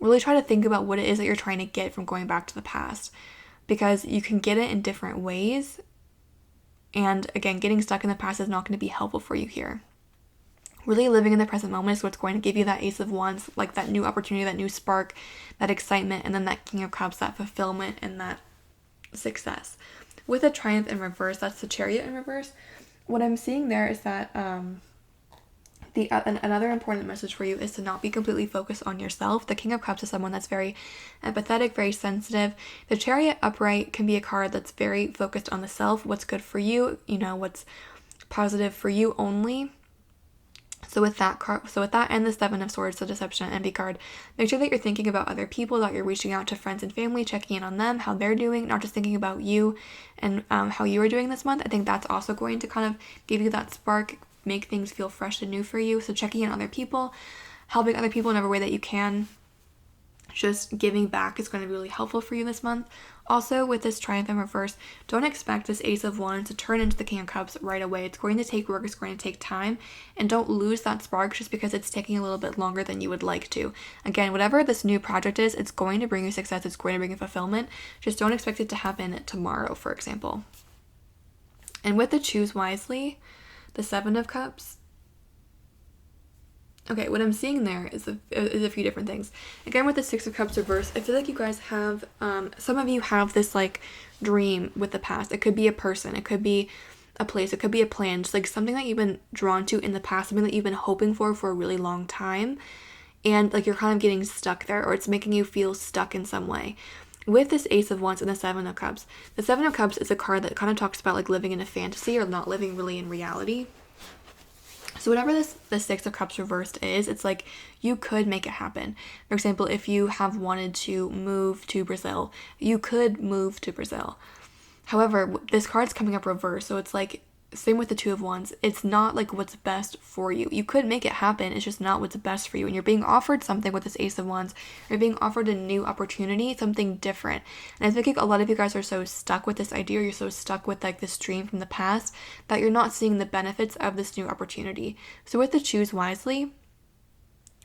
really try to think about what it is that you're trying to get from going back to the past, because you can get it in different ways. And again, getting stuck in the past is not going to be helpful for you here. Really living in the present moment is what's going to give you that Ace of Wands, like that new opportunity, that new spark, that excitement, and then that King of Cups, that fulfillment and that success. With a Triumph in reverse, that's the Chariot in reverse. What I'm seeing there is that another important message for you is to not be completely focused on yourself. The King of Cups is someone that's very empathetic, very sensitive. The Chariot upright can be a card that's very focused on the self, what's good for you, you know, what's positive for you only. So with that and the Seven of Swords, the Deception and Envy card, make sure that you're thinking about other people, that you're reaching out to friends and family, checking in on them, how they're doing, not just thinking about you and how you are doing this month. I think that's also going to kind of give you that spark, make things feel fresh and new for you. So checking in on other people, helping other people in every way that you can, just giving back is going to be really helpful for you this month. Also, with this Triumph in reverse, don't expect this Ace of Wands to turn into the King of Cups right away. It's going to take work, it's going to take time, and don't lose that spark just because it's taking a little bit longer than you would like to. Again, whatever this new project is, it's going to bring you success, it's going to bring you fulfillment. Just don't expect it to happen tomorrow, for example. And with the Choose Wisely, the Seven of Cups, okay, what I'm seeing there is a few different things. Again, with the Six of Cups reverse, I feel like you guys have, some of you have this like dream with the past. It could be a person, it could be a place, it could be a plan, just like something that you've been drawn to in the past, something that you've been hoping for a really long time. And like you're kind of getting stuck there, or it's making you feel stuck in some way. With this Ace of Wands and the Seven of Cups, the Seven of Cups is a card that kind of talks about like living in a fantasy or not living really in reality. So whatever the Six of Cups reversed is, it's like you could make it happen. For example, if you have wanted to move to Brazil, you could move to Brazil. However, this card's coming up reverse, so it's like same with the Two of Wands. It's not like what's best for you. You could make it happen, it's just not what's best for you. And you're being offered something with this Ace of Wands. You're being offered a new opportunity, something different. And I think like a lot of you guys are so stuck with this idea, or you're so stuck with like this dream from the past, that you're not seeing the benefits of this new opportunity. So with the Choose Wisely,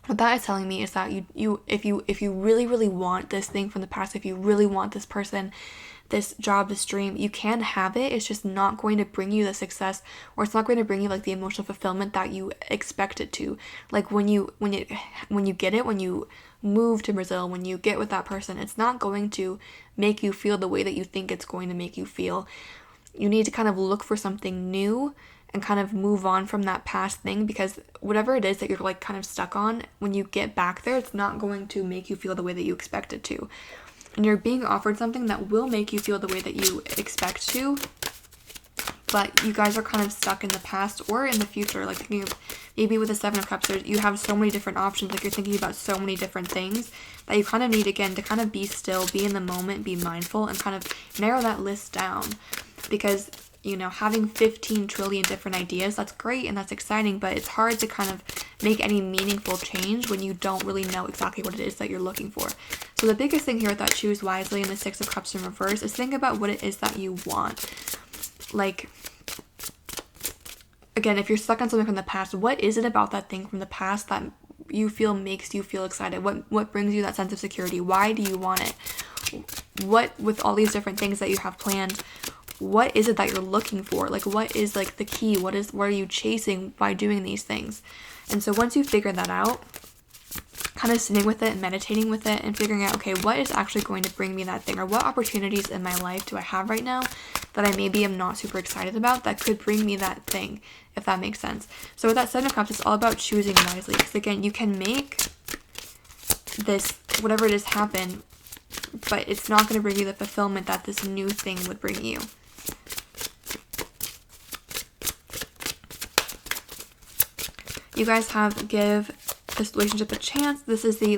what that is telling me is that if you really, really want this thing from the past, if you really want this person, this job, this dream, you can have it. It's just not going to bring you the success, or it's not going to bring you like the emotional fulfillment that you expect it to. Like when you get it, when you move to Brazil, when you get with that person, it's not going to make you feel the way that you think it's going to make you feel. You need to kind of look for something new and kind of move on from that past thing, because whatever it is that you're like kind of stuck on, when you get back there, it's not going to make you feel the way that you expect it to. And you're being offered something that will make you feel the way that you expect to, but you guys are kind of stuck in the past or in the future. Like thinking of, maybe with the Seven of Cups, you have so many different options. Like you're thinking about so many different things that you kind of need, again, to kind of be still, be in the moment, be mindful, and kind of narrow that list down. Because, you know, having 15 trillion different ideas, that's great and that's exciting, but it's hard to kind of make any meaningful change when you don't really know exactly what it is that you're looking for. So the biggest thing here with that choose wisely and the Six of Cups in reverse is think about what it is that you want. Like, again, if you're stuck on something from the past, what is it about that thing from the past that you feel makes you feel excited? What brings you that sense of security? Why do you want it? What, with all these different things that you have planned, what is it that you're looking for? Like, what is like the key? What are you chasing by doing these things? And so once you figure that out, kind of sitting with it and meditating with it and figuring out, okay, what is actually going to bring me that thing, or what opportunities in my life do I have right now that I maybe am not super excited about that could bring me that thing, if that makes sense. So with that Seven of Cups, it's all about choosing wisely, because again, you can make this, whatever it is, happen, but it's not going to bring you the fulfillment that this new thing would bring you. You guys have give this relationship a chance. This is the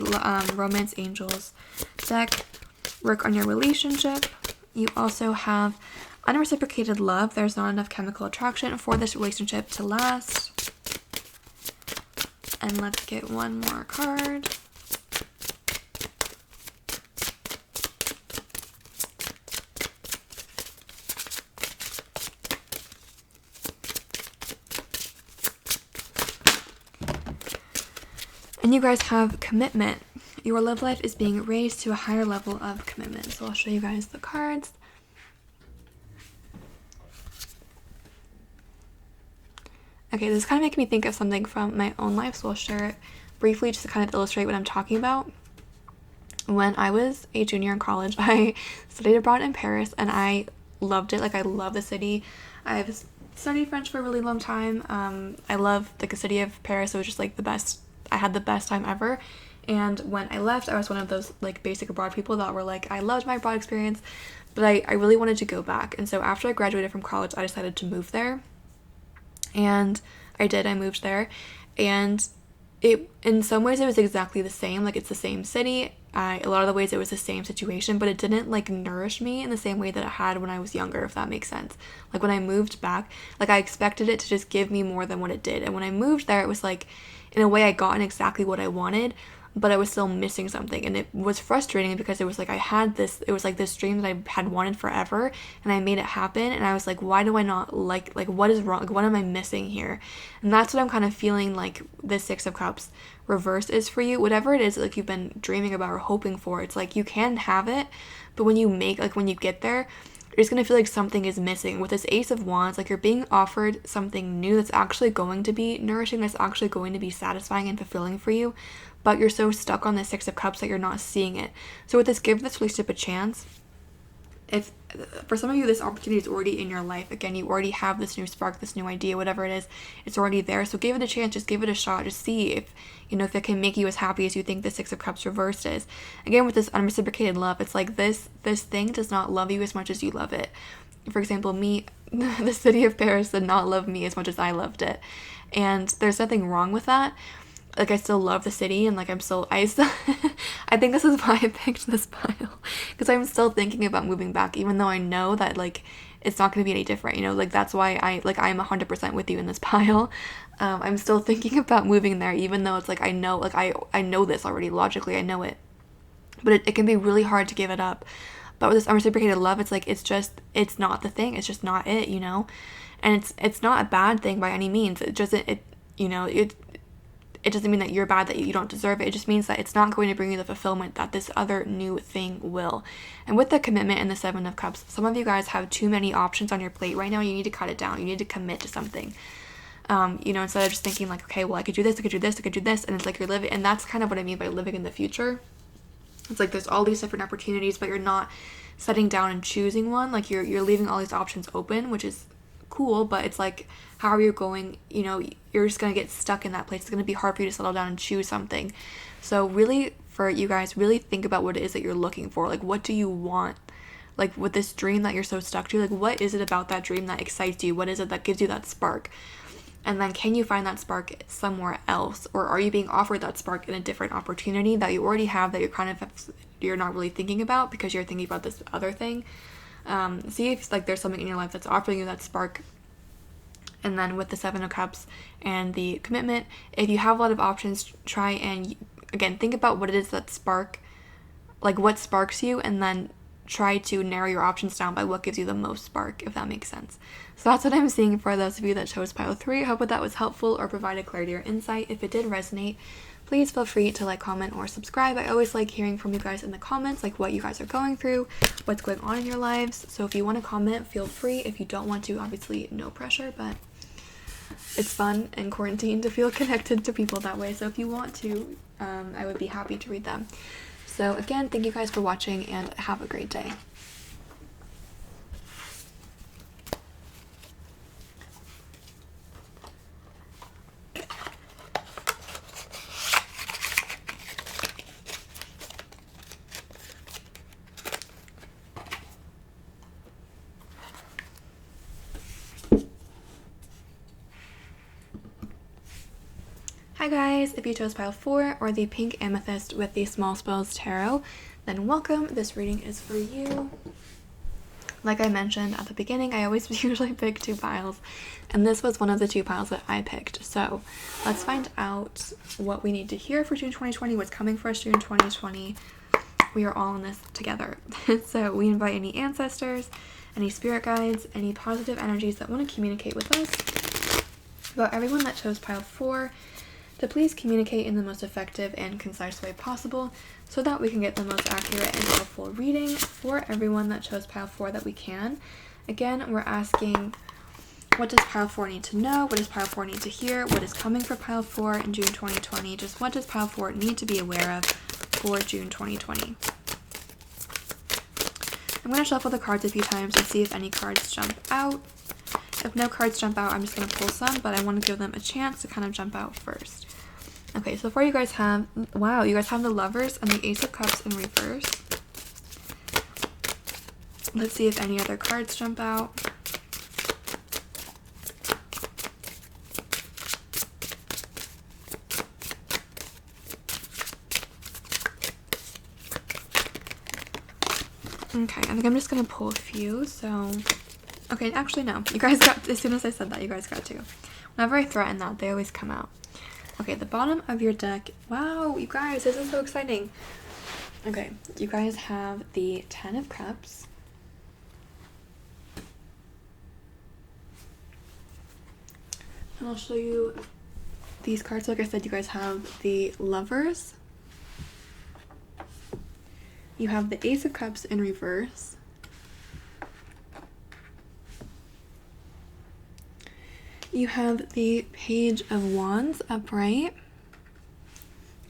Romance Angels deck. Work on your relationship. You also have unreciprocated love. There's not enough chemical attraction for this relationship to last. And let's get one more card. And you guys have commitment. Your love life is being raised to a higher level of commitment. So I'll show you guys the cards. Okay, this is kind of making me think of something from my own life, so I'll share it briefly just to kind of illustrate what I'm talking about. When I was a junior in college, I studied abroad in Paris, and I loved it. Like, I love the city. I've studied French for a really long time. I love the city of Paris. It was just like the best. I had the best time ever. And when I left, I was one of those like basic abroad people that were like, I loved my abroad experience, but I really wanted to go back. And so after I graduated from college, I decided to move there. And I did. I moved there. And it, in some ways, it was exactly the same. Like, it's the same city. A lot of the ways it was the same situation, but it didn't like nourish me in the same way that it had when I was younger, if that makes sense. Like, when I moved back, like, I expected it to just give me more than what it did. And when I moved there, it was like, in a way, I gotten exactly what I wanted, but I was still missing something. And it was frustrating because it was like, it was like this dream that I had wanted forever, and I made it happen. And I was like, why do I not like what is wrong? Like, what am I missing here? And that's what I'm kind of feeling like the Six of Cups reverse is for you. Whatever it is, like, you've been dreaming about or hoping for, it's like you can have it, but when you get there, you're just going to feel like something is missing. With this Ace of Wands, like, you're being offered something new that's actually going to be nourishing, that's actually going to be satisfying and fulfilling for you, but you're so stuck on the Six of Cups that you're not seeing it. So with this, give this relationship a chance. If for some of you, this opportunity is already in your life, again, you already have this new spark, this new idea, whatever it is, it's already there. So give it a chance, just give it a shot, just see if it can make you as happy as you think the Six of Cups reversed is. Again, with this unreciprocated love, it's like this thing does not love you as much as you love it. For example, me, the city of Paris did not love me as much as I loved it. And there's nothing wrong with that. Like, I still love the city, and like I think this is why I picked this pile, because I'm still thinking about moving back, even though I know that like it's not going to be any different, like that's why I'm 100% with you in this pile. I'm still thinking about moving there, even though it's like I know this already, logically I know it, but it can be really hard to give it up. But with this unreciprocated love, it's like it's not the thing, it's just not it, and it's not a bad thing by any means. it doesn't mean that you're bad, that you don't deserve it. It just means that it's not going to bring you the fulfillment that this other new thing will. And with the commitment and the Seven of Cups, some of you guys have too many options on your plate right now. You need to cut it down. You need to commit to something. Instead of just thinking like, okay, well, I could do this, I could do this, I could do this. And it's like you're living, and that's kind of what I mean by living in the future. It's like there's all these different opportunities, but you're not setting down and choosing one. Like you're leaving all these options open, which is cool, but it's like, how are you going, you're just going to get stuck in that place. It's going to be hard for you to settle down and choose something. So really, for you guys, really think about what it is that you're looking for. Like, what do you want? Like, with this dream that you're so stuck to, like, what is it about that dream that excites you? What is it that gives you that spark? And then can you find that spark somewhere else? Or are you being offered that spark in a different opportunity that you already have, that you're not really thinking about because you're thinking about this other thing? See if like there's something in your life that's offering you that spark. And then with the Seven of Cups and the commitment, if you have a lot of options, try and again think about what it is that spark, like what sparks you, and then try to narrow your options down by what gives you the most spark, if that makes sense. So that's what I'm seeing for those of you that chose pile 3. I hope that was helpful or provided clarity or insight. If it did resonate, please feel free to like, comment, or subscribe. I always like hearing from you guys in the comments, like what you guys are going through, what's going on in your lives. So if you want to comment, feel free. If you don't want to, obviously no pressure, but it's fun in quarantine to feel connected to people that way. So if you want to, I would be happy to read them. So again, thank you guys for watching and have a great day. Hi guys, if you chose pile 4 or the pink amethyst with the small spells tarot, then welcome. This reading is for you. Like I mentioned at the beginning, I always usually pick 2 piles, and this was one of the 2 piles that I picked. So let's find out what we need to hear for June 2020, what's coming for us June 2020. We are all in this together. So we invite any ancestors, any spirit guides, any positive energies that want to communicate with us. About everyone that chose pile 4, to please communicate in the most effective and concise way possible so that we can get the most accurate and helpful reading for everyone that chose pile 4 that we can. Again, we're asking, what does pile 4 need to know? What does pile 4 need to hear? What is coming for pile 4 in June 2020? Just what does pile 4 need to be aware of for June 2020? I'm going to shuffle the cards a few times and see if any cards jump out. If no cards jump out, I'm just going to pull some, but I want to give them a chance to kind of jump out first. Okay, so far you guys have, wow, you guys have the Lovers and the Ace of Cups in reverse. Let's see if any other cards jump out. Okay, I think I'm just going to pull a few, so... Okay, actually no. You guys got, as soon as I said that, you guys got 2. Whenever I threaten that, they always come out. Okay, the bottom of your deck. Wow, you guys, this is so exciting. Okay, you guys have the 10 of Cups. And I'll show you these cards. Like I said, you guys have the Lovers. You have the Ace of Cups in reverse. You have the Page of Wands upright.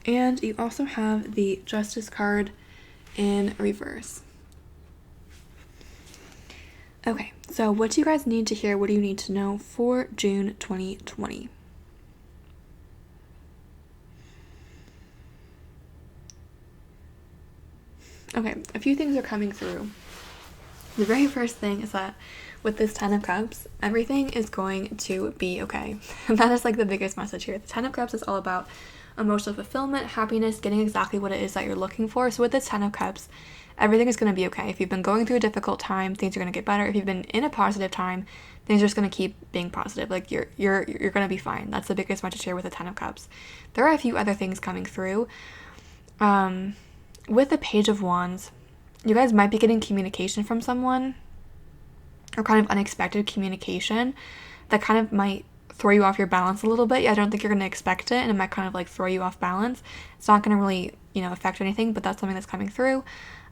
And you also have the Justice card in reverse. Okay, so what do you guys need to hear? What do you need to know for June 2020? Okay, a few things are coming through. The very first thing is that with this 10 of Cups, everything is going to be okay. That is like the biggest message here. The 10 of Cups is all about emotional fulfillment, happiness, getting exactly what it is that you're looking for. So with this 10 of Cups, everything is going to be okay. If you've been going through a difficult time, things are going to get better. If you've been in a positive time, things are just going to keep being positive. Like you're going to be fine. That's the biggest message here with the 10 of Cups. There are a few other things coming through. With the Page of Wands, you guys might be getting communication from someone, or kind of unexpected communication that kind of might throw you off your balance a little bit. I don't think you're going to expect it, and it might kind of like throw you off balance. It's not going to really, affect anything, but that's something that's coming through.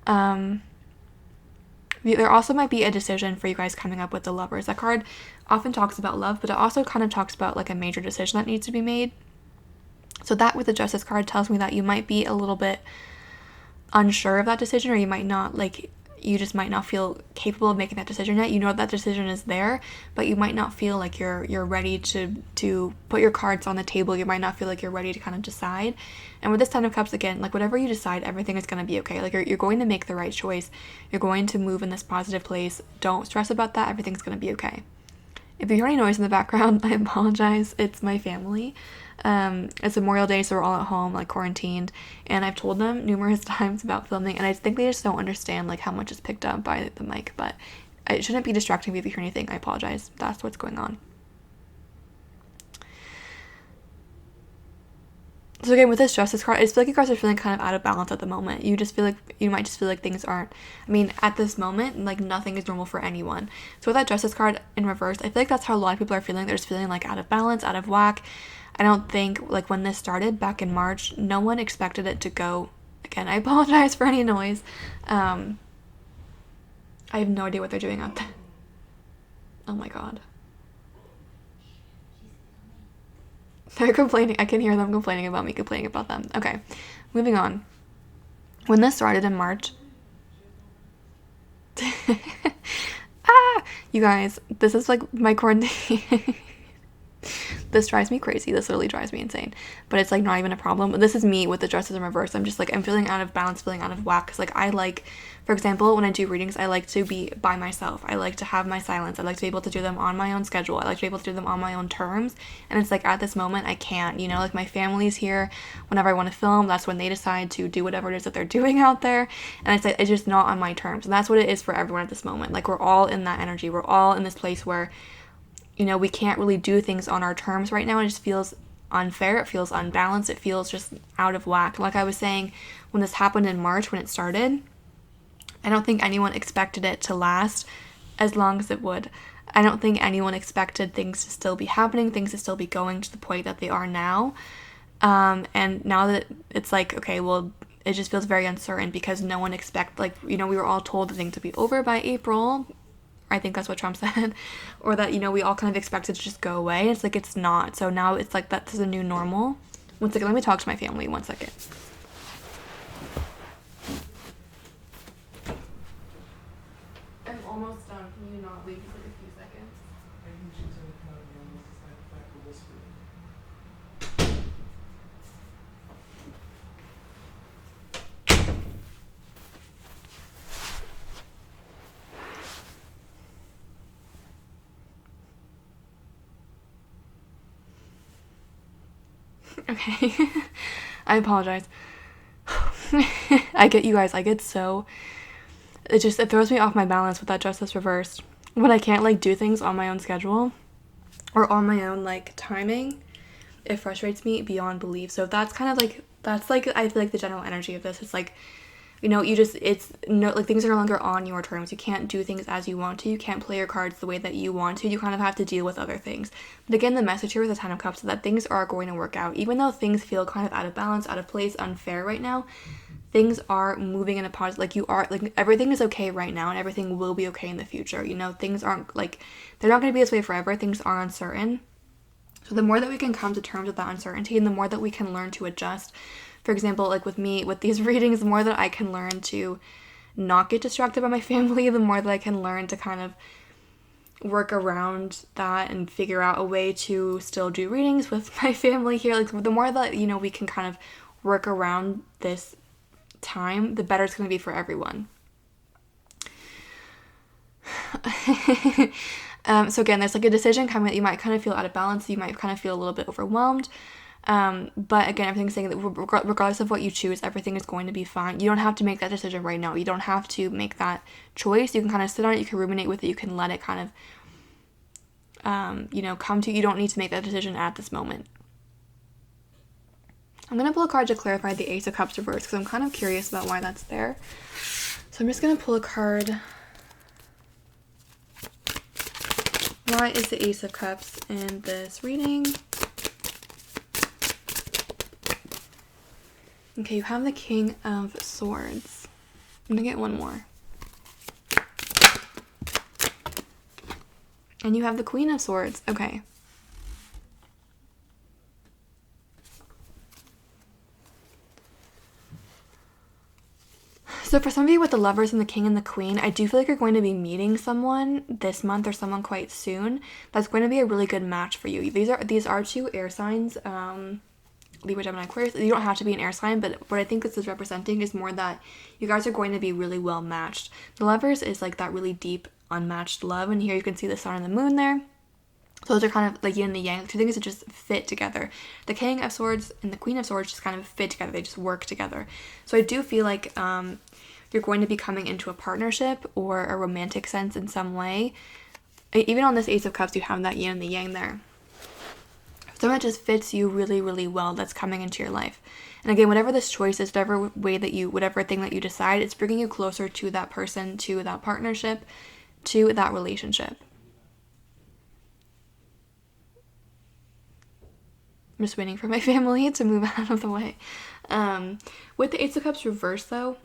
There also might be a decision for you guys coming up with the Lovers. That card often talks about love, but it also kind of talks about like a major decision that needs to be made. So that with the Justice card tells me that you might be a little bit unsure of that decision, or you might not, like, you just might not feel capable of making that decision yet. You know that decision is there, but you might not feel like you're ready to put your cards on the table. You might not feel like you're ready to kind of decide. And with this Ten of Cups, again, like, whatever you decide, everything is going to be okay. Like, you're going to make the right choice. You're going to move in this positive place. Don't stress about that. Everything's going to be okay. If you hear any noise in the background, I apologize. It's my family. It's Memorial Day, so we're all at home, like, quarantined, and I've told them numerous times about filming, and I think they just don't understand, like, how much is picked up by the mic, but it shouldn't be distracting if you hear anything. I apologize. That's what's going on. So again, with this Justice card, I just feel like you guys are feeling kind of out of balance at the moment. You might just feel like things aren't, at this moment, like, nothing is normal for anyone. So with that Justice card in reverse, I feel like that's how a lot of people are feeling. They're just feeling, like, out of balance, out of whack. I don't think, like, when this started back in March, no one expected it to go, again, I apologize for any noise. I have no idea what they're doing out there. Oh my god. They're complaining. I can hear them complaining about me complaining about them. Okay, moving on. When this started in March, you guys, this is like my quarantine. This drives me crazy. This literally drives me insane. But it's, like, not even a problem. This is me with the Justice in reverse. I'm just, like, I'm feeling out of balance, feeling out of whack. Because, like, I like, for example, when I do readings, I like to be by myself. I like to have my silence. I like to be able to do them on my own schedule. I like to be able to do them on my own terms. And it's, like, at this moment, I can't. Like, my family's here. Whenever I want to film, that's when they decide to do whatever it is that they're doing out there. And it's, like, it's just not on my terms. And that's what it is for everyone at this moment. Like, we're all in that energy. We're all in this place where, we can't really do things on our terms right now. It just feels unfair. It feels unbalanced. It feels just out of whack. Like I was saying, when this happened in March, when it started, I don't think anyone expected it to last as long as it would. I don't think anyone expected things to still be happening, things to still be going to the point that they are now. And now that it's like, okay, well, it just feels very uncertain because no one we were all told the thing to be over by April. I think that's what Trump said, or that, we all kind of expected to just go away. It's like, it's not. So now it's like, that's a new normal. One second, let me talk to my family. 1 second. I'm almost done. Can you not leave for a few seconds? Okay. I apologize. I get so, it throws me off my balance with that Justice reversed. When I can't, like, do things on my own schedule or on my own, like, timing, it frustrates me beyond belief. So that's kind of like, I feel like the general energy of this. It's like, things are no longer on your terms. You can't do things as you want to. You can't play your cards the way that you want to. You kind of have to deal with other things. But again, the message here with the Ten of Cups is that things are going to work out. Even though things feel kind of out of balance, out of place, unfair right now, things are moving in a positive, everything is okay right now and everything will be okay in the future. Things aren't, they're not going to be this way forever. Things are uncertain. So the more that we can come to terms with that uncertainty and the more that we can learn to adjust. For example, like with me, with these readings, the more that I can learn to not get distracted by my family, the more that I can learn to kind of work around that and figure out a way to still do readings with my family here. Like, the more that, we can kind of work around this time, the better it's going to be for everyone. So again, there's like a decision coming that you might kind of feel out of balance. You might kind of feel a little bit overwhelmed. But again, everything's saying that regardless of what you choose, everything is going to be fine. You don't have to make that decision right now. You don't have to make that choice. You can kind of sit on it. You can ruminate with it. You can let it kind of, come to you. You don't need to make that decision at this moment. I'm going to pull a card to clarify the Ace of Cups reverse because I'm kind of curious about why that's there. So I'm just going to pull a card. Why is the Ace of Cups in this reading? Okay, you have the King of Swords. I'm gonna get one more. And you have the Queen of Swords. Okay. So for some of you with the Lovers and the King and the Queen, I do feel like you're going to be meeting someone this month or someone quite soon that's going to be a really good match for you. These are two air signs, Libra, Gemini, Aquarius. You don't have to be an air sign, but what I think this is representing is more that you guys are going to be really well matched. The Lovers is like that really deep, unmatched love, and here you can see the Sun and the Moon there. So those are kind of like yin and the yang, two things that just fit together. The King of Swords and the Queen of Swords just kind of fit together. They just work together. So I do feel like you're going to be coming into a partnership or a romantic sense in some way. Even on this Ace of Cups, you have that yin and the yang there. Someone that just fits you really, really well that's coming into your life. And again, whatever this choice is, whatever thing that you decide, it's bringing you closer to that person, to that partnership, to that relationship. I'm just waiting for my family to move out of the way. With the Ace of Cups reversed, though,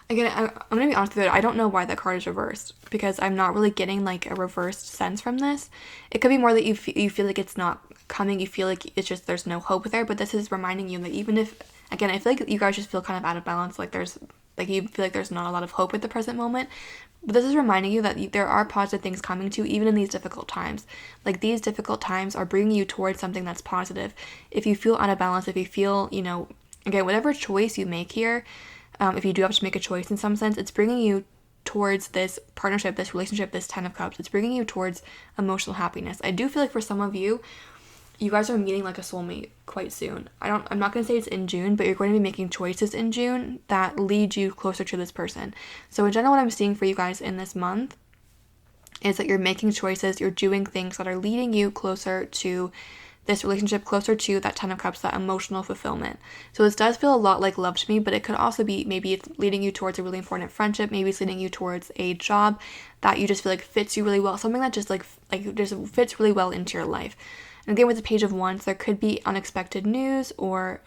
again, I'm going to be honest with you, I don't know why that card is reversed, because I'm not really getting like a reversed sense from this. It could be more that you feel like it's not coming, you feel like it's just there's no hope there, but this is reminding you that even if, again, I feel like you guys just feel kind of out of balance, like you feel like there's not a lot of hope at the present moment, but this is reminding you that there are positive things coming to you even in these difficult times. Like these difficult times are bringing you towards something that's positive. If you feel out of balance, if you feel, again, whatever choice you make here, if you do have to make a choice in some sense, it's bringing you towards this partnership, this relationship, this 10 of Cups. It's bringing you towards emotional happiness. I do feel like for some of you, you guys are meeting like a soulmate quite soon. I'm not going to say it's in June, but you're going to be making choices in June that lead you closer to this person. So in general, what I'm seeing for you guys in this month is that you're making choices, you're doing things that are leading you closer to this relationship, closer to that 10 of Cups, that emotional fulfillment. So this does feel a lot like love to me, but it could also be maybe it's leading you towards a really important friendship, maybe it's leading you towards a job that you just feel like fits you really well, something that just like just fits really well into your life. And again, with the Page of Wands, there could be unexpected news, or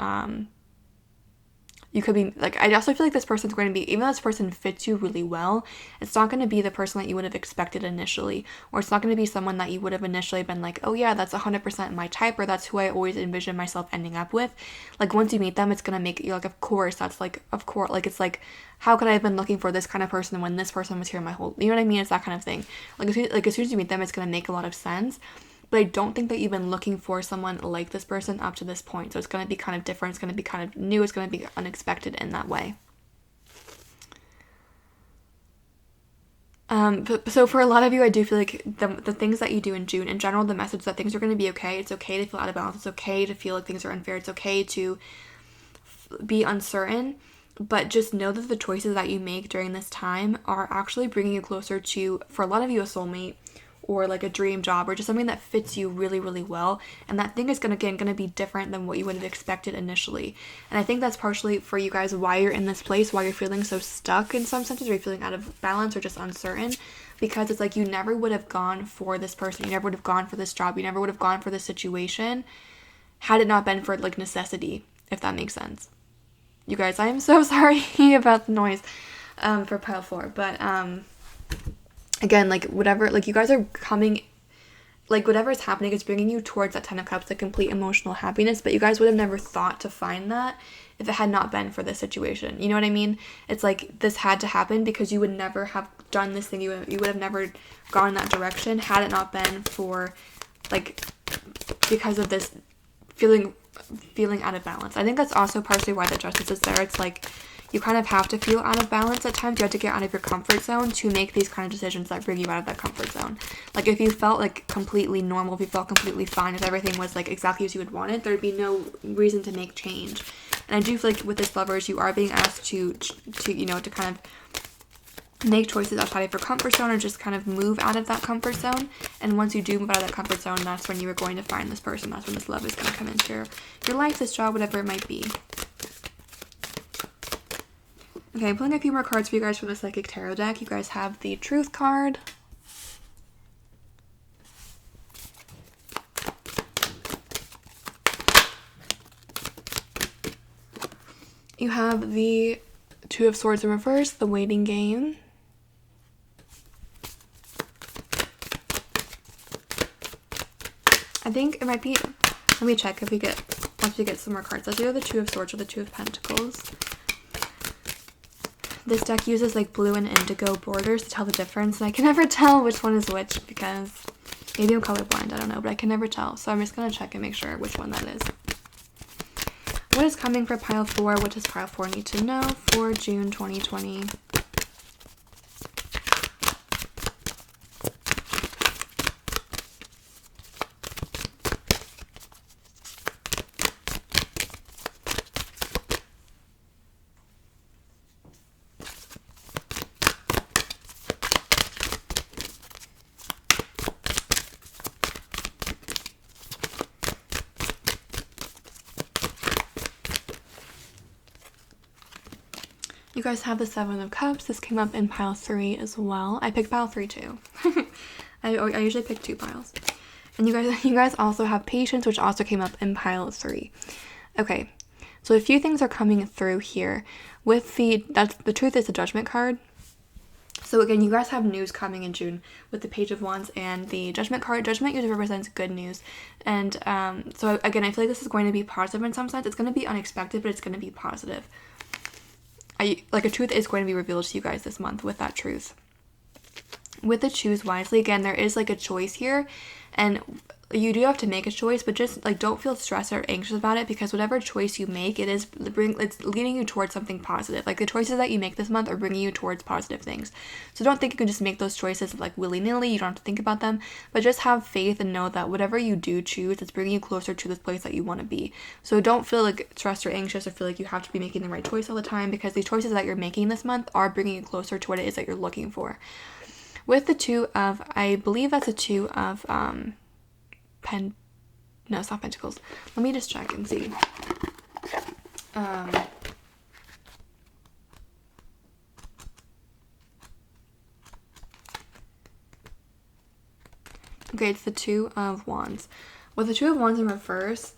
you could be like, I also feel like this person's going to be, even though this person fits you really well, it's not going to be the person that you would have expected initially, or it's not going to be someone that you would have initially been like, oh yeah, that's 100% my type, or that's who I always envision myself ending up with. Like once you meet them, it's going to make you like, of course, it's like, how could I have been looking for this kind of person when this person was here my whole, you know what I mean? It's that kind of thing. Like as soon as you meet them, it's going to make a lot of sense. But I don't think that you've been looking for someone like this person up to this point. So it's going to be kind of different. It's going to be kind of new. It's going to be unexpected in that way. So for a lot of you, I do feel like the things that you do in June, in general, the message that things are going to be okay. It's okay to feel out of balance. It's okay to feel like things are unfair. It's okay to be uncertain. But just know that the choices that you make during this time are actually bringing you closer to, for a lot of you, a soulmate, or like a dream job, or just something that fits you really, really well. And that thing is going to be different than what you would have expected initially. And I think that's partially for you guys why you're in this place, why you're feeling so stuck in some senses, or you're feeling out of balance or just uncertain, because it's like you never would have gone for this person, you never would have gone for this job, you never would have gone for this situation had it not been for like necessity, if that makes sense. You guys, I am so sorry about the noise for pile 4, but again, like whatever, like you guys are coming, like whatever is happening is bringing you towards that 10 of Cups, the complete emotional happiness, but you guys would have never thought to find that if it had not been for this situation. You know what I mean? It's like this had to happen because you would never have done this thing. You would have never gone in that direction had it not been for like, because of this feeling out of balance. I think that's also partially why the Justice is there. It's like, you kind of have to feel out of balance at times. You have to get out of your comfort zone to make these kind of decisions that bring you out of that comfort zone. Like if you felt like completely normal, if you felt completely fine, if everything was like exactly as you would want it, there'd be no reason to make change. And I do feel like with this Lovers, you are being asked to kind of make choices outside of your comfort zone, or just kind of move out of that comfort zone. And once you do move out of that comfort zone, that's when you are going to find this person. That's when this love is going to come into your life, this job, whatever it might be. Okay, I'm pulling a few more cards for you guys from the Psychic Tarot deck. You guys have the Truth card, You have the Two of Swords in reverse, the waiting game. I think it might be, let me check if we get, once we get some more cards. Let's do the Two of Swords or the Two of Pentacles. This deck uses like blue and indigo borders to tell the difference, and I can never tell which one is which because maybe I'm colorblind, I don't know, but I can never tell. So I'm just going to check and make sure which one that is. What is coming for pile 4? What does pile 4 need to know for June 2020? You guys have the Seven of Cups. This came up in pile 3 as well. I picked pile 3 too. I usually pick 2 piles. And you guys also have Patience, which also came up in pile 3. Okay, so a few things are coming through here. With the Truth is the Judgment card. So again, you guys have news coming in June with the Page of Wands and the Judgment card. Judgment usually represents good news. And so again, I feel like this is going to be positive in some sense. It's going to be unexpected, but it's going to be positive. Like a truth is going to be revealed to you guys this month with that truth. With the Choose Wisely, again, there is like a choice here, and you do have to make a choice, but just like don't feel stressed or anxious about it, because whatever choice you make, it's leading you towards something positive. Like the choices that you make this month are bringing you towards positive things. So don't think you can just make those choices like willy-nilly. You don't have to think about them, but just have faith and know that whatever you do choose, it's bringing you closer to this place that you want to be. So don't feel like stressed or anxious or feel like you have to be making the right choice all the time, because the choices that you're making this month are bringing you closer to what it is that you're looking for. With the Two of, I believe that's a Two of no, it's not Pentacles. Let me just check and see. Okay, it's the Two of Wands. With the Two of Wands in reverse,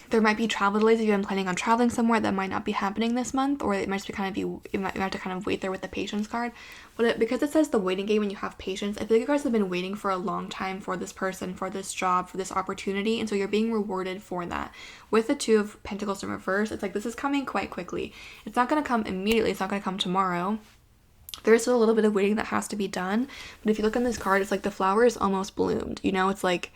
there might be travel delays if you've been planning on traveling somewhere. That might not be happening this month, or it might just you might have to kind of wait there with the Patience card. But because it says the waiting game when you have patience, I feel like you guys have been waiting for a long time for this person, for this job, for this opportunity, and so you're being rewarded for that. With the Two of Pentacles in reverse, it's like this is coming quite quickly. It's not going to come immediately. It's not going to come tomorrow. There's still a little bit of waiting that has to be done. But if you look on this card, it's like the flower is almost bloomed. You know, it's like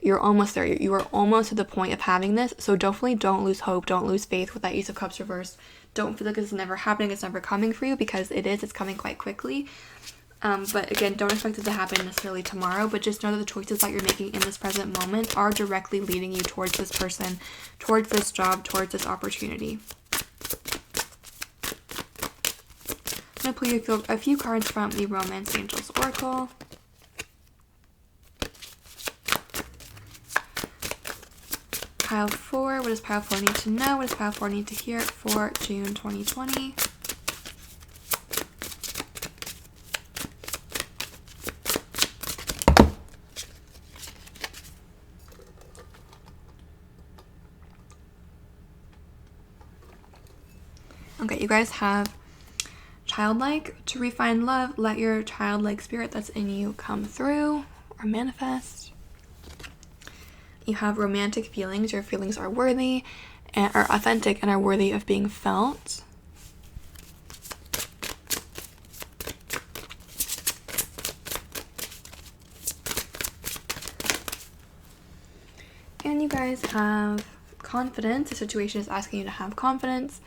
you're almost there. You are almost to the point of having this. So definitely don't lose hope. Don't lose faith with that Ace of Cups reversed. Don't feel like it's never happening. It's never coming for you, because it is. It's coming quite quickly. But again, don't expect it to happen necessarily tomorrow. But just know that the choices that you're making in this present moment are directly leading you towards this person, towards this job, towards this opportunity. I'm going to pull a few cards from the Romance Angels Oracle. Pile 4, what does pile 4 need to know? What does pile 4 need to hear for June 2020? Okay, you guys have childlike. To refine love, let your childlike spirit that's in you come through or manifest. You have romantic feelings. Your feelings are worthy and are authentic and are worthy of being felt. And you guys have confidence. The situation is asking you to have confidence.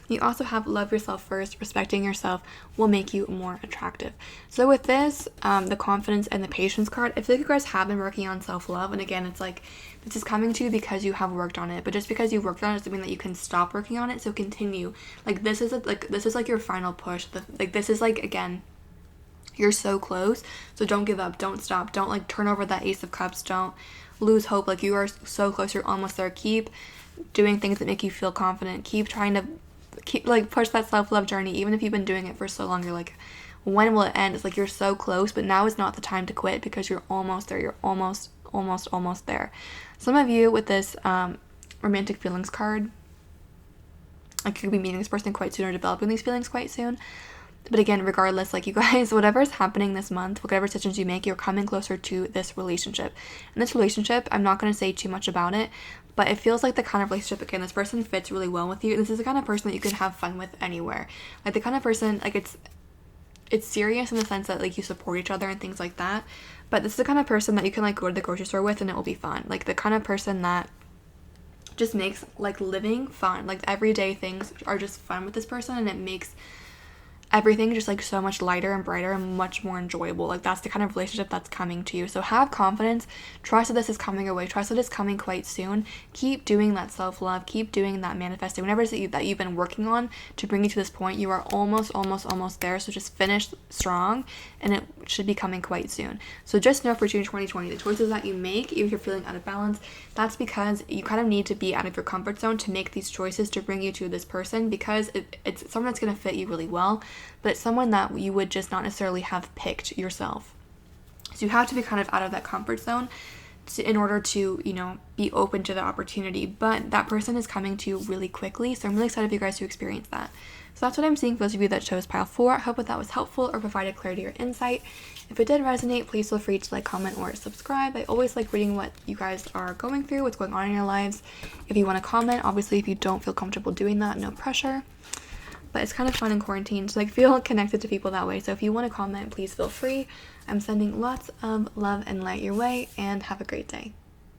You also have love yourself first. Respecting yourself will make you more attractive. So with this, the confidence and the patience card, I feel like you guys have been working on self-love. And again, it's like this is coming to you because you have worked on it. But just because you've worked on it doesn't mean that you can stop working on it. So continue. Like this is like your final push. This is like, again, you're so close. So don't give up. Don't stop. Don't like turn over that Ace of Cups. Don't lose hope. Like you are so close. You're almost there. Keep doing things that make you feel confident. Keep trying to push that self-love journey. Even if you've been doing it for so long, you're like, when will it end? It's like you're so close, but now is not the time to quit, because you're almost there. You're almost there. Some of you with this romantic feelings card, Like, you could be meeting this person quite soon or developing these feelings quite soon. But again, regardless, like, you guys, whatever is happening this month, whatever decisions you make, you're coming closer to this relationship. And this relationship, I'm not going to say too much about it, but it feels like the kind of relationship, again, this person fits really well with you. This is the kind of person that you can have fun with anywhere. Like, the kind of person, like, it's serious in the sense that, like, you support each other and things like that. But this is the kind of person that you can, like, go to the grocery store with and it will be fun. Like, the kind of person that just makes, like, living fun. Like, everyday things are just fun with this person, and it makes everything just, like, so much lighter and brighter and much more enjoyable. Like, that's the kind of relationship that's coming to you. So have confidence. Trust that this is coming your way. Trust that it's coming quite soon. Keep doing that self-love. Keep doing that manifesting. Whatever it is that you've been working on to bring you to this point, you are almost there. So just finish strong, and it should be coming quite soon. So just know for June 2020, the choices that you make, if you're feeling out of balance, that's because you kind of need to be out of your comfort zone to make these choices to bring you to this person, because it's someone that's going to fit you really well, but it's someone that you would just not necessarily have picked yourself. So you have to be kind of out of that comfort zone in order to, you know, be open to the opportunity. But that person is coming to you really quickly, so I'm really excited for you guys to experience that. So that's what I'm seeing for those of you that chose pile 4. I hope that was helpful or provided clarity or insight. If it did resonate, please feel free to like, comment, or subscribe. I always like reading what you guys are going through, what's going on in your lives. If you want to comment, obviously if you don't feel comfortable doing that, no pressure. But it's kind of fun in quarantine to, like, feel connected to people that way. So if you want to comment, please feel free. I'm sending lots of love and light your way, and have a great day.